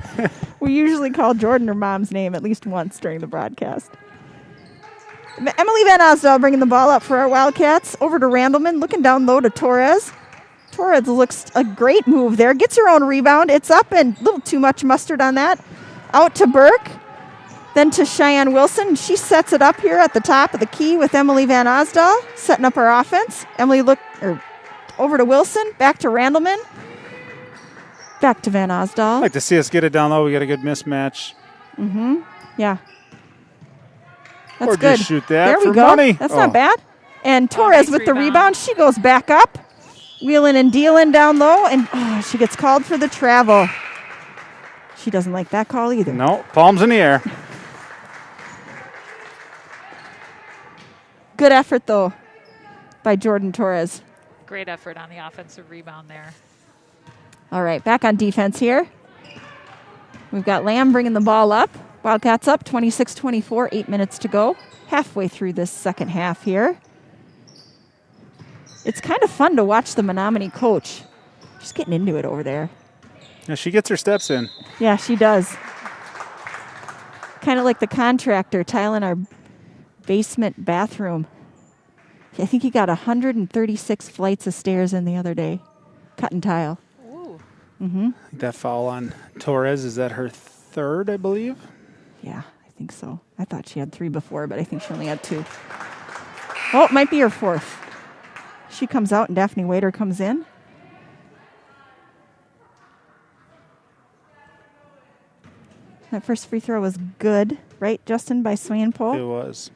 [SPEAKER 2] We usually call Jordan her mom's name at least once during the broadcast. Emily Van Osdal bringing the ball up for our Wildcats. Over to Randleman, looking down low to Torres. Torres looks a great move there. Gets her own rebound. It's up, and a little too much mustard on that. Out to Burke. Then to Cheyenne Wilson. She sets it up here at the top of the key with Emily Van Osdal, setting up her offense. Emily over to Wilson, back to Randleman, back to Van Osdal.
[SPEAKER 1] I'd like to see us get it down low. We got a good mismatch.
[SPEAKER 2] Mm-hmm. Yeah. That's
[SPEAKER 1] or
[SPEAKER 2] good.
[SPEAKER 1] Just shoot that
[SPEAKER 2] there
[SPEAKER 1] for
[SPEAKER 2] we go.
[SPEAKER 1] money.
[SPEAKER 2] That's not bad. And Torres with the rebound. She goes back up, wheeling and dealing down low, and she gets called for the travel. She doesn't like that call either.
[SPEAKER 1] No, palms in the air.
[SPEAKER 2] Good effort, though, by Jordan Torres.
[SPEAKER 3] Great effort on the offensive rebound there.
[SPEAKER 2] All right, back on defense here. We've got Lamb bringing the ball up. Wildcats up 26-24, 8 minutes to go. Halfway through this second half here. It's kind of fun to watch the Menominee coach. She's getting into it over there.
[SPEAKER 1] Yeah, she gets her steps in.
[SPEAKER 2] Yeah, she does. Kind of like the contractor tiling our basement bathroom. I think he got 136 flights of stairs in the other day. Cut and tile.
[SPEAKER 3] Ooh.
[SPEAKER 2] Mm-hmm.
[SPEAKER 1] That foul on Torres, is that her third, I believe?
[SPEAKER 2] Yeah, I think so. I thought she had 3 before, but I think she only had 2. Oh, it might be her 4th. She comes out and Daphne Wader comes in. That first free throw was good, right, Justin, by Swainpo?
[SPEAKER 1] It was.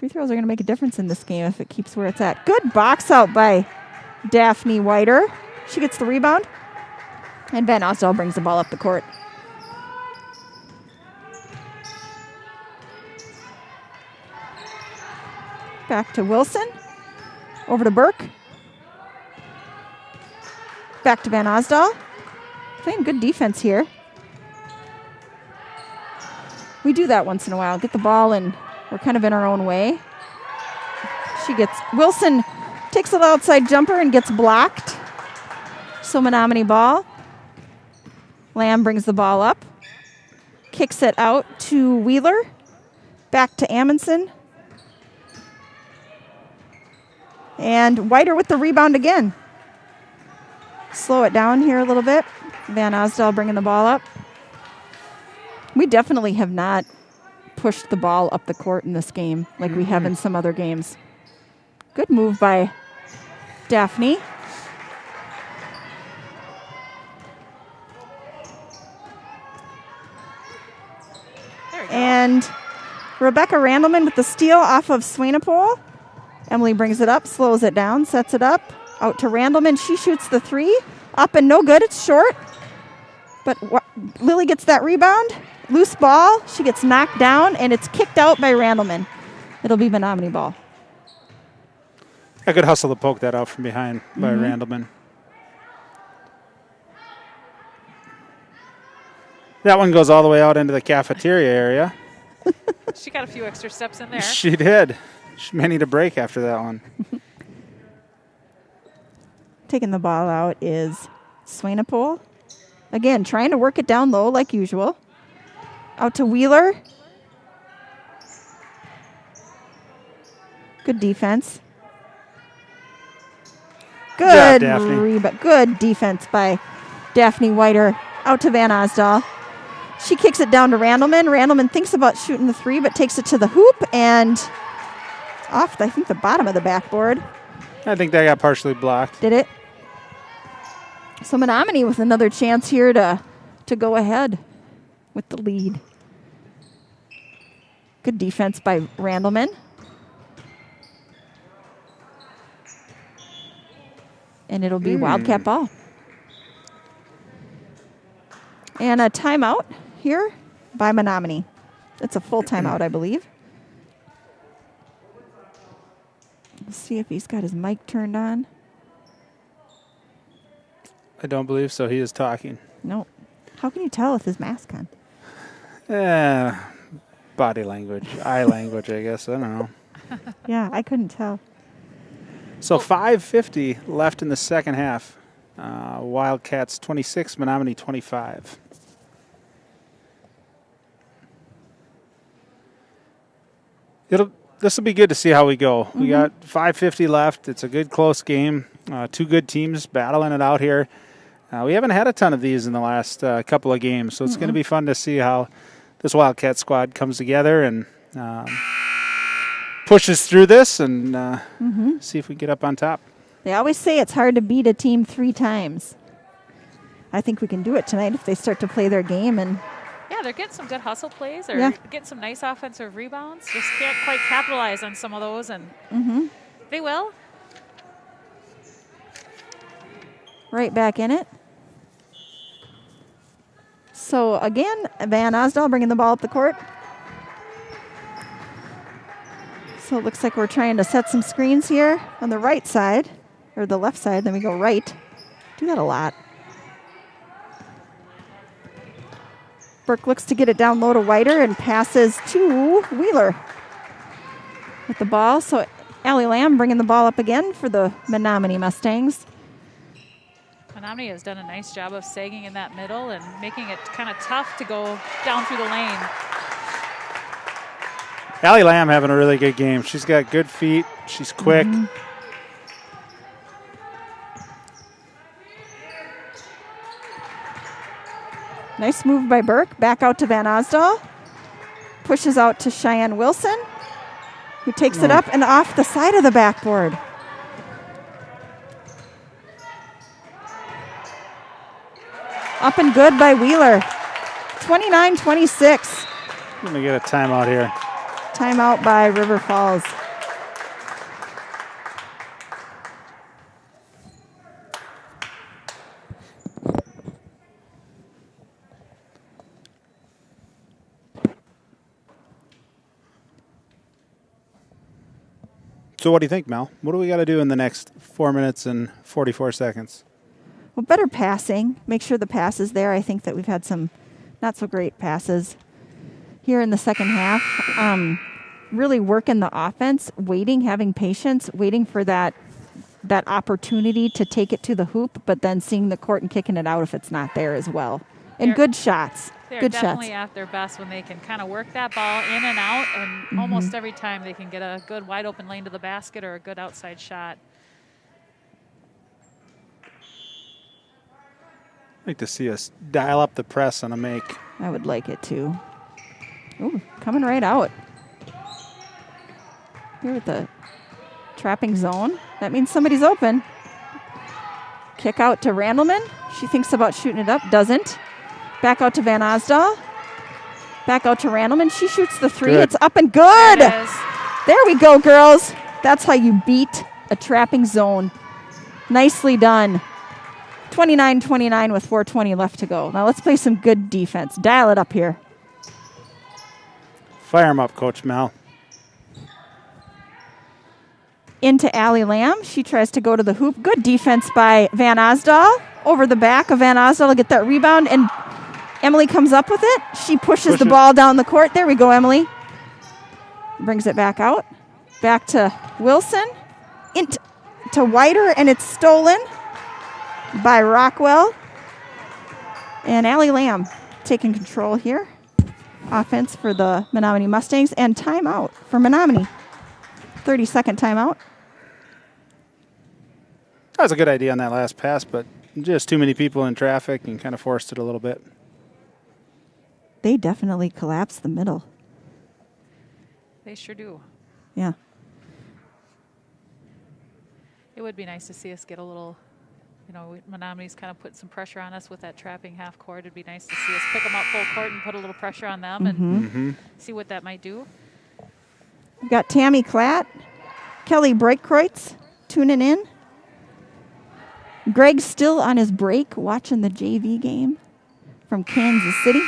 [SPEAKER 2] Free throws are going to make a difference in this game if it keeps where it's at. Good box out by Daphne Whiter. She gets the rebound. And Van Osdal brings the ball up the court. Back to Wilson. Over to Burke. Back to Van Osdal. Playing good defense here. We do that once in a while. Get the ball and we're kind of in our own way. Wilson takes a little outside jumper and gets blocked. So Menominee ball. Lamb brings the ball up. Kicks it out to Wheeler. Back to Amundsen. And Whiter with the rebound again. Slow it down here a little bit. Van Osdal bringing the ball up. We definitely have not pushed the ball up the court in this game like we have in some other games. Good move by Daphne. And Rebecca Randleman with the steal off of Swainapole. Emily brings it up, slows it down, sets it up. Out to Randleman. She shoots the three. Up and no good. It's short. But Lily gets that rebound. Loose ball. She gets knocked down, and it's kicked out by Randleman. It'll be Menominee ball.
[SPEAKER 1] A good hustle to poke that out from behind by Randleman. That one goes all the way out into the cafeteria area.
[SPEAKER 3] She got a few extra steps in there.
[SPEAKER 1] She did. She may need a break after that one.
[SPEAKER 2] Taking the ball out is Swainapole. Again, trying to work it down low like usual. Out to Wheeler. Good defense. Good good defense by Daphne Whiter. Out to Van Osdal. She kicks it down to Randleman. Randleman thinks about shooting the three, but takes it to the hoop and off, I think, the bottom of the backboard.
[SPEAKER 1] I think that got partially blocked.
[SPEAKER 2] Did it? So Menominee with another chance here to go ahead with the lead. Good defense by Randleman. And it'll be Wildcat ball. And a timeout here by Menominee. It's a full timeout, I believe. Let's see if he's got his mic turned on.
[SPEAKER 1] I don't believe so. He is talking.
[SPEAKER 2] No. How can you tell with his mask on?
[SPEAKER 1] Body language, eye language, I guess. I don't know.
[SPEAKER 2] Yeah, I couldn't tell.
[SPEAKER 1] So 5:50 left in the second half. Wildcats 26, Menominee 25. This will be good to see how we go. We got 5:50 left. It's a good, close game. Two good teams battling it out here. We haven't had a ton of these in the last couple of games, so it's going to be fun to see how this Wildcat squad comes together and pushes through this and see if we get up on top.
[SPEAKER 2] They always say it's hard to beat a team 3 times. I think we can do it tonight if they start to play their game. And
[SPEAKER 3] yeah, they're getting some good hustle plays or getting some nice offensive rebounds. Just can't quite capitalize on some of those, and they will.
[SPEAKER 2] Right back in it. So again, Van Osdal bringing the ball up the court. So it looks like we're trying to set some screens here on the right side, or the left side, then we go right. Do that a lot. Burke looks to get it down low to Whiter and passes to Wheeler with the ball. So Allie Lamb bringing the ball up again for the Menominee Mustangs.
[SPEAKER 3] Menominee has done a nice job of sagging in that middle and making it kind of tough to go down through the lane.
[SPEAKER 1] Allie Lamb having a really good game. She's got good feet. She's quick.
[SPEAKER 2] Nice move by Burke. Back out to Van Osdal. Pushes out to Cheyenne Wilson, who takes it up and off the side of the backboard. Up and good by Wheeler. 29-26.
[SPEAKER 1] We're going to get a timeout here.
[SPEAKER 2] Timeout by River Falls.
[SPEAKER 1] So what do you think, Mel? What do we got to do in the next 4 minutes and 44 seconds?
[SPEAKER 2] Well, better passing. Make sure the pass is there. I think that we've had some not so great passes here in the second half. Really working the offense, waiting, having patience, waiting for that opportunity to take it to the hoop, but then seeing the court and kicking it out if it's not there as well. And good shots.
[SPEAKER 3] They're
[SPEAKER 2] Good
[SPEAKER 3] definitely
[SPEAKER 2] shots.
[SPEAKER 3] at their best when they can kind of work that ball in and out, and almost every time they can get a good wide open lane to the basket or a good outside shot.
[SPEAKER 1] I'd like to see us dial up the press on a make.
[SPEAKER 2] I would like it too. Ooh, coming right out. Here with the trapping zone. That means somebody's open. Kick out to Randleman. She thinks about shooting it up. Doesn't. Back out to Van Osdal. Back out to Randleman. She shoots the three.
[SPEAKER 1] Good.
[SPEAKER 2] It's up and good.
[SPEAKER 3] There it is.
[SPEAKER 2] There we go, girls. That's how you beat a trapping zone. Nicely done. 29-29 with 4:20 left to go. Now let's play some good defense. Dial it up here.
[SPEAKER 1] Fire him up, Coach Mel.
[SPEAKER 2] Into Allie Lamb. She tries to go to the hoop. Good defense by Van Osdal. Over the back of Van Osdal to get that rebound, and Emily comes up with it. She pushes the ball down the court. There we go, Emily. Brings it back out. Back to Wilson. Into Whiter, and it's stolen by Rockwell. And Allie Lamb taking control here. Offense for the Menominee Mustangs, and timeout for Menominee. 30-second timeout.
[SPEAKER 1] That was a good idea on that last pass, but just too many people in traffic and kind of forced it a little bit.
[SPEAKER 2] They definitely collapsed the middle.
[SPEAKER 3] They sure do.
[SPEAKER 2] Yeah.
[SPEAKER 3] It would be nice to see us get a little, Menominee's kind of put some pressure on us with that trapping half court. It'd be nice to see us pick them up full court and put a little pressure on them and see what that might do.
[SPEAKER 2] We've got Tammy Klatt, Kelly Breitkreutz tuning in. Greg's still on his break watching the JV game from Kansas City.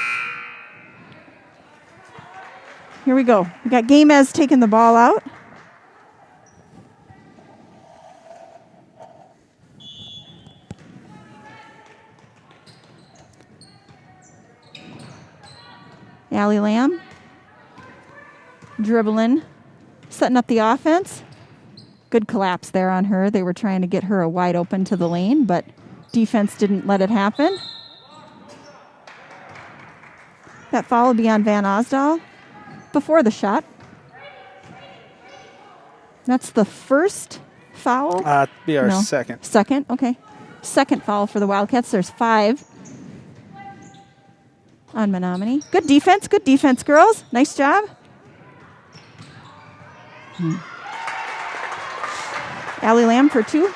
[SPEAKER 2] Here we go. We got Gamez taking the ball out. Allie Lamb dribbling, setting up the offense. Good collapse there on her. They were trying to get her a wide open to the lane, but defense didn't let it happen. That foul will be on Van Osdal before the shot. That's the first foul?
[SPEAKER 1] Be our second.
[SPEAKER 2] Second, okay. Second foul for the Wildcats. There's 5 on Menominee. Good defense, girls. Nice job. Allie Lamb for 2.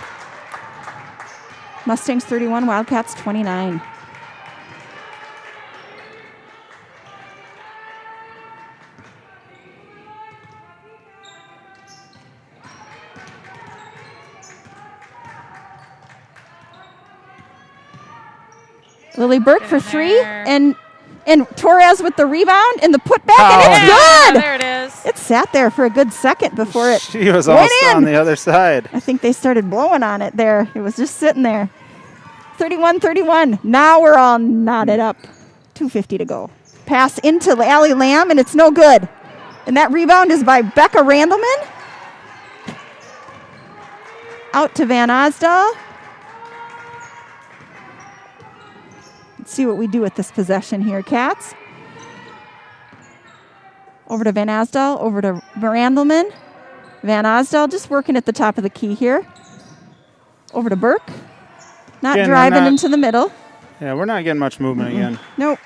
[SPEAKER 2] Mustangs 31, Wildcats 29. Lily Burke for 3, and Torres with the rebound and the putback, and it's good.
[SPEAKER 3] There it is.
[SPEAKER 2] It sat there for a good second before it
[SPEAKER 1] She was
[SPEAKER 2] went
[SPEAKER 1] also
[SPEAKER 2] in.
[SPEAKER 1] on the other side.
[SPEAKER 2] I think they started blowing on it there. It was just sitting there. 31-31. Now we're all knotted up. 2:50 to go. Pass into Allie Lamb, and it's no good. And that rebound is by Becca Randleman. Out to Van Osdal. Let's see what we do with this possession here, Cats. Over to Van Osdal, over to Randleman. Van Osdal just working at the top of the key here. Over to Burke. Not
[SPEAKER 1] Again,
[SPEAKER 2] driving into the middle.
[SPEAKER 1] Yeah, we're not getting much movement again.
[SPEAKER 2] Nope.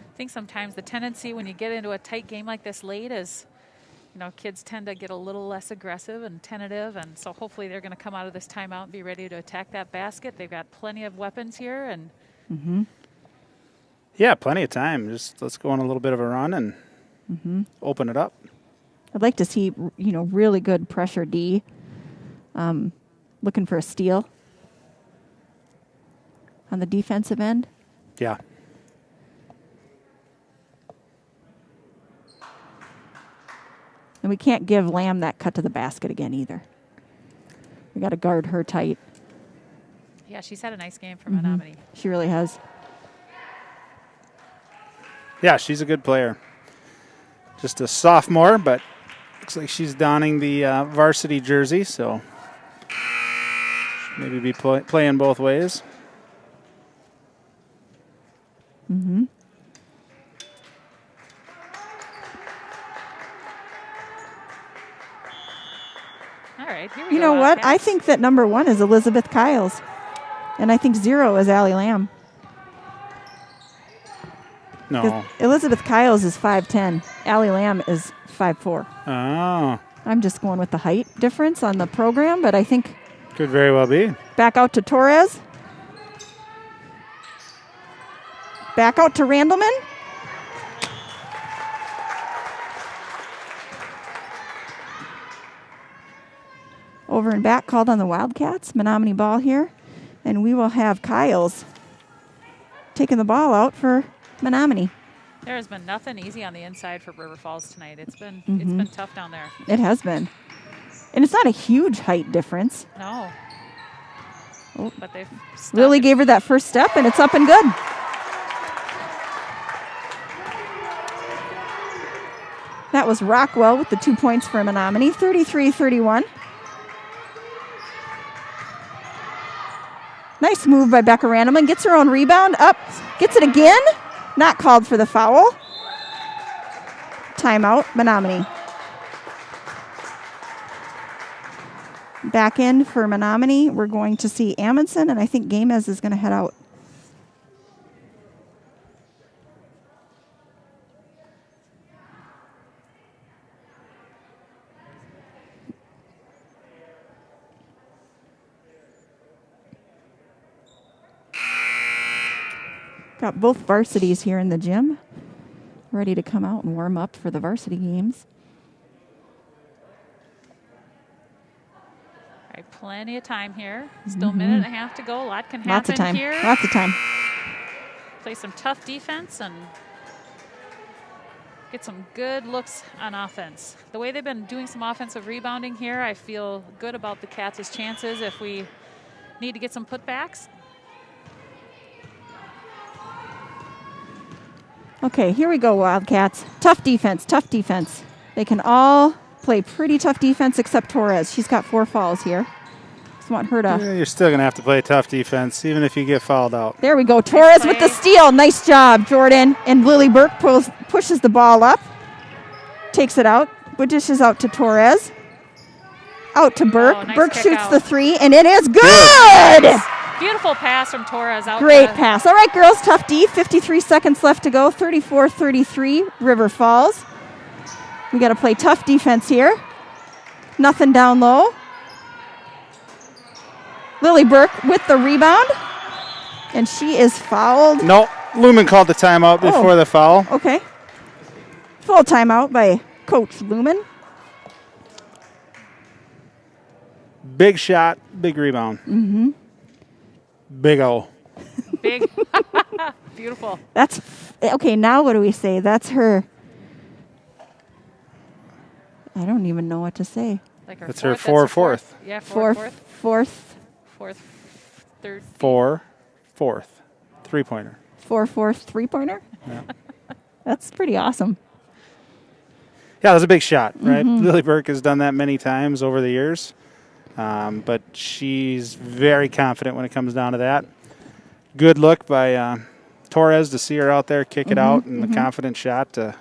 [SPEAKER 3] I think sometimes the tendency when you get into a tight game like this late is, kids tend to get a little less aggressive and tentative, and so hopefully they're going to come out of this timeout and be ready to attack that basket. They've got plenty of weapons here, and
[SPEAKER 1] Yeah, plenty of time. Just let's go on a little bit of a run and open it up.
[SPEAKER 2] I'd like to see, really good pressure D. Looking for a steal on the defensive end.
[SPEAKER 1] Yeah.
[SPEAKER 2] And we can't give Lamb that cut to the basket again either. We got to guard her tight.
[SPEAKER 3] Yeah, she's had a nice game for Menominee.
[SPEAKER 2] She really has.
[SPEAKER 1] Yeah, she's a good player. Just a sophomore, but looks like she's donning the varsity jersey, so maybe be playing both ways.
[SPEAKER 2] Mm-hmm.
[SPEAKER 3] All right, here we go.
[SPEAKER 2] You know what?
[SPEAKER 3] Wildcats.
[SPEAKER 2] I think that number 1 is Elizabeth Kiles. And I think 0 is Allie Lamb.
[SPEAKER 1] No.
[SPEAKER 2] Elizabeth Kiles is 5'10". Allie Lamb is 5'4".
[SPEAKER 1] Oh,
[SPEAKER 2] I'm just going with the height difference on the program, but I think
[SPEAKER 1] could very well be.
[SPEAKER 2] back out to Torres. Back out to Randleman. Over and back called on the Wildcats. Menominee ball here. And we will have Kiles taking the ball out for Menominee.
[SPEAKER 3] There has been nothing easy on the inside for River Falls tonight. It's been tough down there.
[SPEAKER 2] It has been. And it's not a huge height difference.
[SPEAKER 3] No.
[SPEAKER 2] Oh.
[SPEAKER 3] But they've stuck
[SPEAKER 2] Lily
[SPEAKER 3] it.
[SPEAKER 2] gave her that first step, and it's up and good. That was Rockwell with the 2 points for Menominee, 33-31. Nice move by Becca Randleman. Gets her own rebound. Up. Gets it again. Not called for the foul. Timeout, Menominee. Back in for Menominee. We're going to see Amundsen, and I think Gamez is going to head out. Got both varsities here in the gym, ready to come out and warm up for the varsity games.
[SPEAKER 3] All right, plenty of time here. Still a minute and a half to go. A lot can happen
[SPEAKER 2] Lots of time.
[SPEAKER 3] here.
[SPEAKER 2] Lots of time.
[SPEAKER 3] Play some tough defense and get some good looks on offense. The way they've been doing some offensive rebounding here, I feel good about the Cats' chances if we need to get some putbacks.
[SPEAKER 2] Okay, here we go, Wildcats. Tough defense, tough defense. They can all play pretty tough defense except Torres. She's got 4 fouls here. Just want her to...
[SPEAKER 1] Yeah, you're still going to have to play tough defense, even if you get fouled out.
[SPEAKER 2] There we go. Torres with the steal. Nice job, Jordan. And Lily Burke pushes the ball up. Takes it out. Dishes out to Torres. Out to Burke.
[SPEAKER 3] Oh, nice
[SPEAKER 2] Burke
[SPEAKER 3] kick
[SPEAKER 2] shoots
[SPEAKER 3] out.
[SPEAKER 2] the 3, and it is good!
[SPEAKER 3] Beautiful pass from Torres out.
[SPEAKER 2] Great pass. All right, girls, tough D. 53 seconds left to go. 34-33, River Falls. We got to play tough defense here. Nothing down low. Lily Burke with the rebound. And she is fouled.
[SPEAKER 1] No, Lumen called the timeout before the foul.
[SPEAKER 2] Okay. Full timeout by Coach Lumen.
[SPEAKER 1] Big shot, big rebound.
[SPEAKER 2] Mm-hmm.
[SPEAKER 1] Big O.
[SPEAKER 3] Big. Beautiful.
[SPEAKER 2] That's okay. Now what do we say? That's her. I don't even know what to say.
[SPEAKER 3] Like her
[SPEAKER 1] That's her
[SPEAKER 3] fourth.
[SPEAKER 1] fourth.
[SPEAKER 3] Yeah,
[SPEAKER 2] Fourth.
[SPEAKER 3] third.
[SPEAKER 1] Fourth. 3-pointer.
[SPEAKER 2] 4-4 3-pointer.
[SPEAKER 1] Yeah.
[SPEAKER 2] That's pretty awesome.
[SPEAKER 1] Yeah, that was a big shot, right? Lily Burke has done that many times over the years. But she's very confident when it comes down to that. Good look by Torres to see her out there, kick it out, and the confident shot to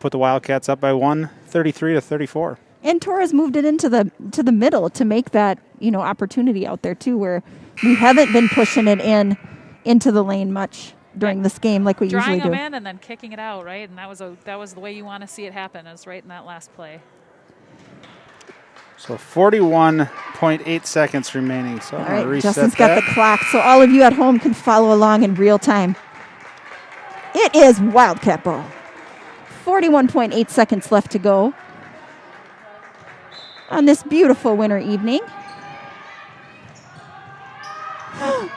[SPEAKER 1] put the Wildcats up by 1, 33-34.
[SPEAKER 2] And Torres moved it into the middle to make that opportunity out there too, where we haven't been pushing it into the lane much during this game like we usually do.
[SPEAKER 3] Drawing them in and then kicking it out, right? And that was the way you want to see it happen, is right in that last play.
[SPEAKER 1] So 41.8 seconds remaining. So
[SPEAKER 2] All
[SPEAKER 1] I'm going to
[SPEAKER 2] right,
[SPEAKER 1] reset
[SPEAKER 2] Justin's
[SPEAKER 1] that.
[SPEAKER 2] got the clock, so all of you at home can follow along in real time. it is Wildcat ball. 41.8 seconds left to go on this beautiful winter evening. A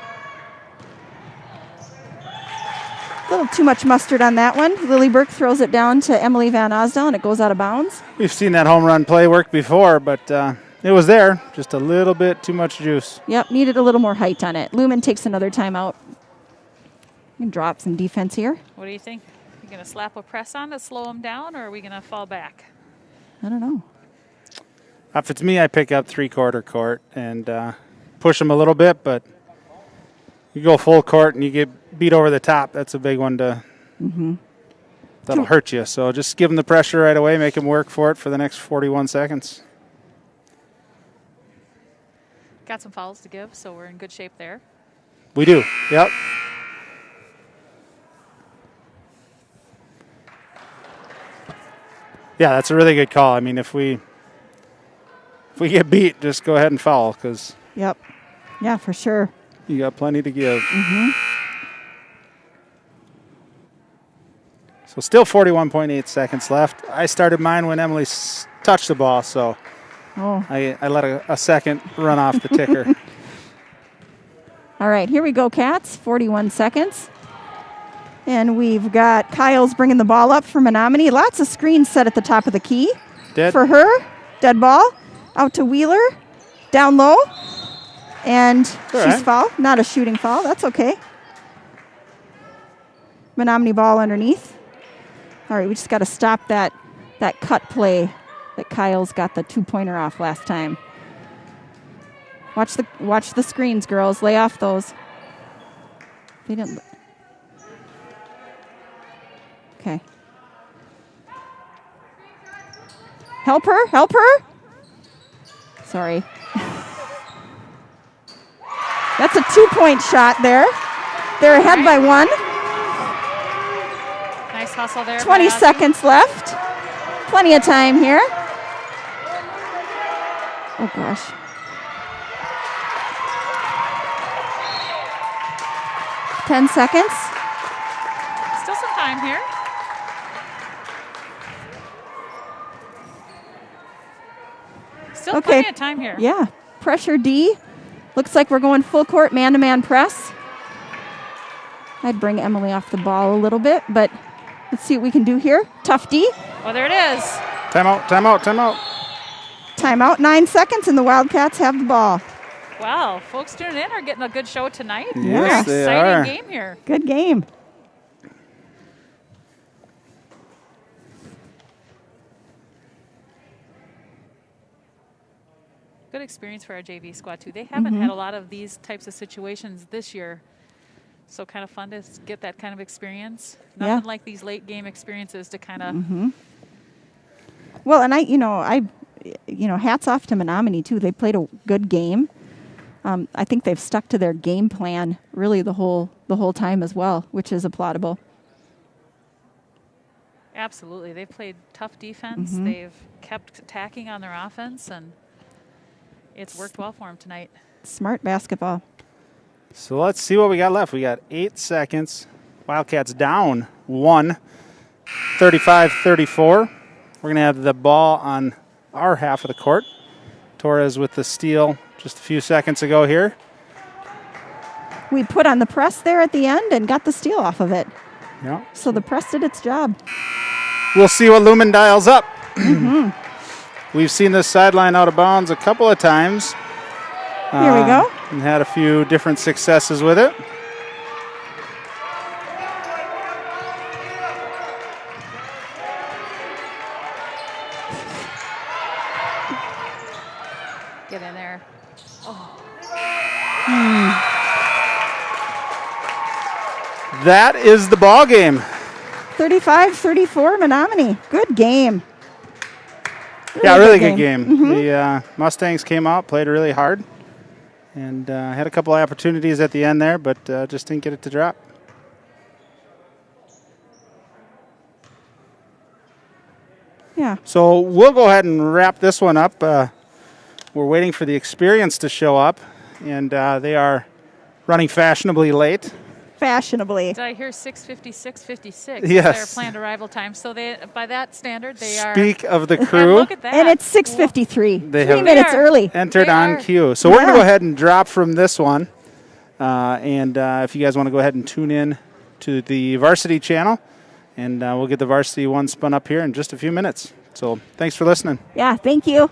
[SPEAKER 2] little too much mustard on that one. Lily Burke throws it down to Emily Van Osdale, and it goes out of bounds.
[SPEAKER 1] We've seen that home run play work before, but it was there. Just a little bit too much juice.
[SPEAKER 2] Yep, needed a little more height on it. Lumen takes another timeout. You can drop some defense here.
[SPEAKER 3] What do you think? You going to slap a press on to slow them down, or are we going to fall back?
[SPEAKER 2] I don't know.
[SPEAKER 1] If it's me, I pick up 3/4 court and push them a little bit, but you go full court and you get beat over the top. That's a big one to that'll hurt you. So just give them the pressure right away, make them work for it for the next 41 seconds.
[SPEAKER 3] Got some fouls to give, so we're in good shape there.
[SPEAKER 1] We do, yep. Yeah, that's a really good call. I mean, if we get beat, just go ahead and foul because
[SPEAKER 2] Yep. Yeah, for sure.
[SPEAKER 1] you got plenty to give. So still 41.8 seconds left. I started mine when Emily touched the ball, so I let a second run off the ticker.
[SPEAKER 2] All right, here we go, Cats. 41 seconds. And we've got Kyle's bringing the ball up for Menominee. Lots of screens set at the top of the key.
[SPEAKER 1] Dead.
[SPEAKER 2] For her. Dead ball. Out to Wheeler. Down low. And she's foul. Not a shooting foul. That's okay. Menominee ball underneath. All right, we just got to stop that cut play that Kyle's got the 2-pointer off last time. Watch the screens, girls. Lay off those. They didn't. Okay. Help her. Help her. Sorry. That's a 2-point shot there. They're ahead by 1.
[SPEAKER 3] Nice hustle there.
[SPEAKER 2] 20 seconds left. Plenty of time here. Oh, gosh. Ten seconds.
[SPEAKER 3] Still some time here. Still plenty of time here.
[SPEAKER 2] Yeah. Pressure D. Looks like we're going full court man-to-man press. I'd bring Emily off the ball a little bit, but let's see what we can do here. Tough D.
[SPEAKER 3] Oh, there it is.
[SPEAKER 1] Timeout, timeout, timeout.
[SPEAKER 2] Timeout, 9 seconds, and the Wildcats have the ball.
[SPEAKER 3] Wow, folks tuning in are getting a good show tonight.
[SPEAKER 1] Yes,
[SPEAKER 3] Very
[SPEAKER 1] they
[SPEAKER 3] exciting
[SPEAKER 1] are.
[SPEAKER 3] game here.
[SPEAKER 2] Good game.
[SPEAKER 3] Good experience for our JV squad, too. They haven't had a lot of these types of situations this year. So kind of fun to get that kind of experience. Nothing like these late game experiences to kind of.
[SPEAKER 2] Well, and hats off to Menominee too. They played a good game. I think they've stuck to their game plan really the whole time as well, which is applaudable.
[SPEAKER 3] Absolutely, they've played tough defense. They've kept attacking on their offense, and it's worked well for them tonight. Smart
[SPEAKER 2] basketball.
[SPEAKER 1] So let's see what we got left. We got 8 seconds. Wildcats down 1, 35-34. We're going to have the ball on our half of the court. Torres with the steal just a few seconds ago here.
[SPEAKER 2] We put on the press there at the end and got the steal off of it.
[SPEAKER 1] Yeah.
[SPEAKER 2] So the press did its job.
[SPEAKER 1] We'll see what Lumen dials up. We've seen this sideline out of bounds a couple of times.
[SPEAKER 2] Here we go.
[SPEAKER 1] And had a few different successes with it.
[SPEAKER 3] Get in there.
[SPEAKER 1] That is the ball game.
[SPEAKER 2] 35-34 Menominee. Good game.
[SPEAKER 1] Really good game. The Mustangs came out, played really hard, and had a couple of opportunities at the end there, but just didn't get it to drop.
[SPEAKER 2] Yeah.
[SPEAKER 1] So we'll go ahead and wrap this one up. We're waiting for the experience to show up, and they are running fashionably late.
[SPEAKER 2] fashionably.
[SPEAKER 3] Did I hear 6:56:56?
[SPEAKER 1] Yes.
[SPEAKER 3] Their planned arrival time. So they, by that standard, they are.
[SPEAKER 1] Speak of the
[SPEAKER 3] And
[SPEAKER 1] crew.
[SPEAKER 3] look at that.
[SPEAKER 2] And it's 6:53.
[SPEAKER 1] They
[SPEAKER 2] 3
[SPEAKER 1] have-
[SPEAKER 2] minutes
[SPEAKER 3] They are-
[SPEAKER 2] early.
[SPEAKER 1] Entered
[SPEAKER 3] They
[SPEAKER 1] on
[SPEAKER 3] are.
[SPEAKER 1] cue. So we're going to
[SPEAKER 2] Yeah.
[SPEAKER 1] go ahead and drop from this one. And if you guys want to go ahead and tune in to the varsity channel, and we'll get the varsity one spun up here in just a few minutes. So thanks for listening.
[SPEAKER 2] Yeah, thank you.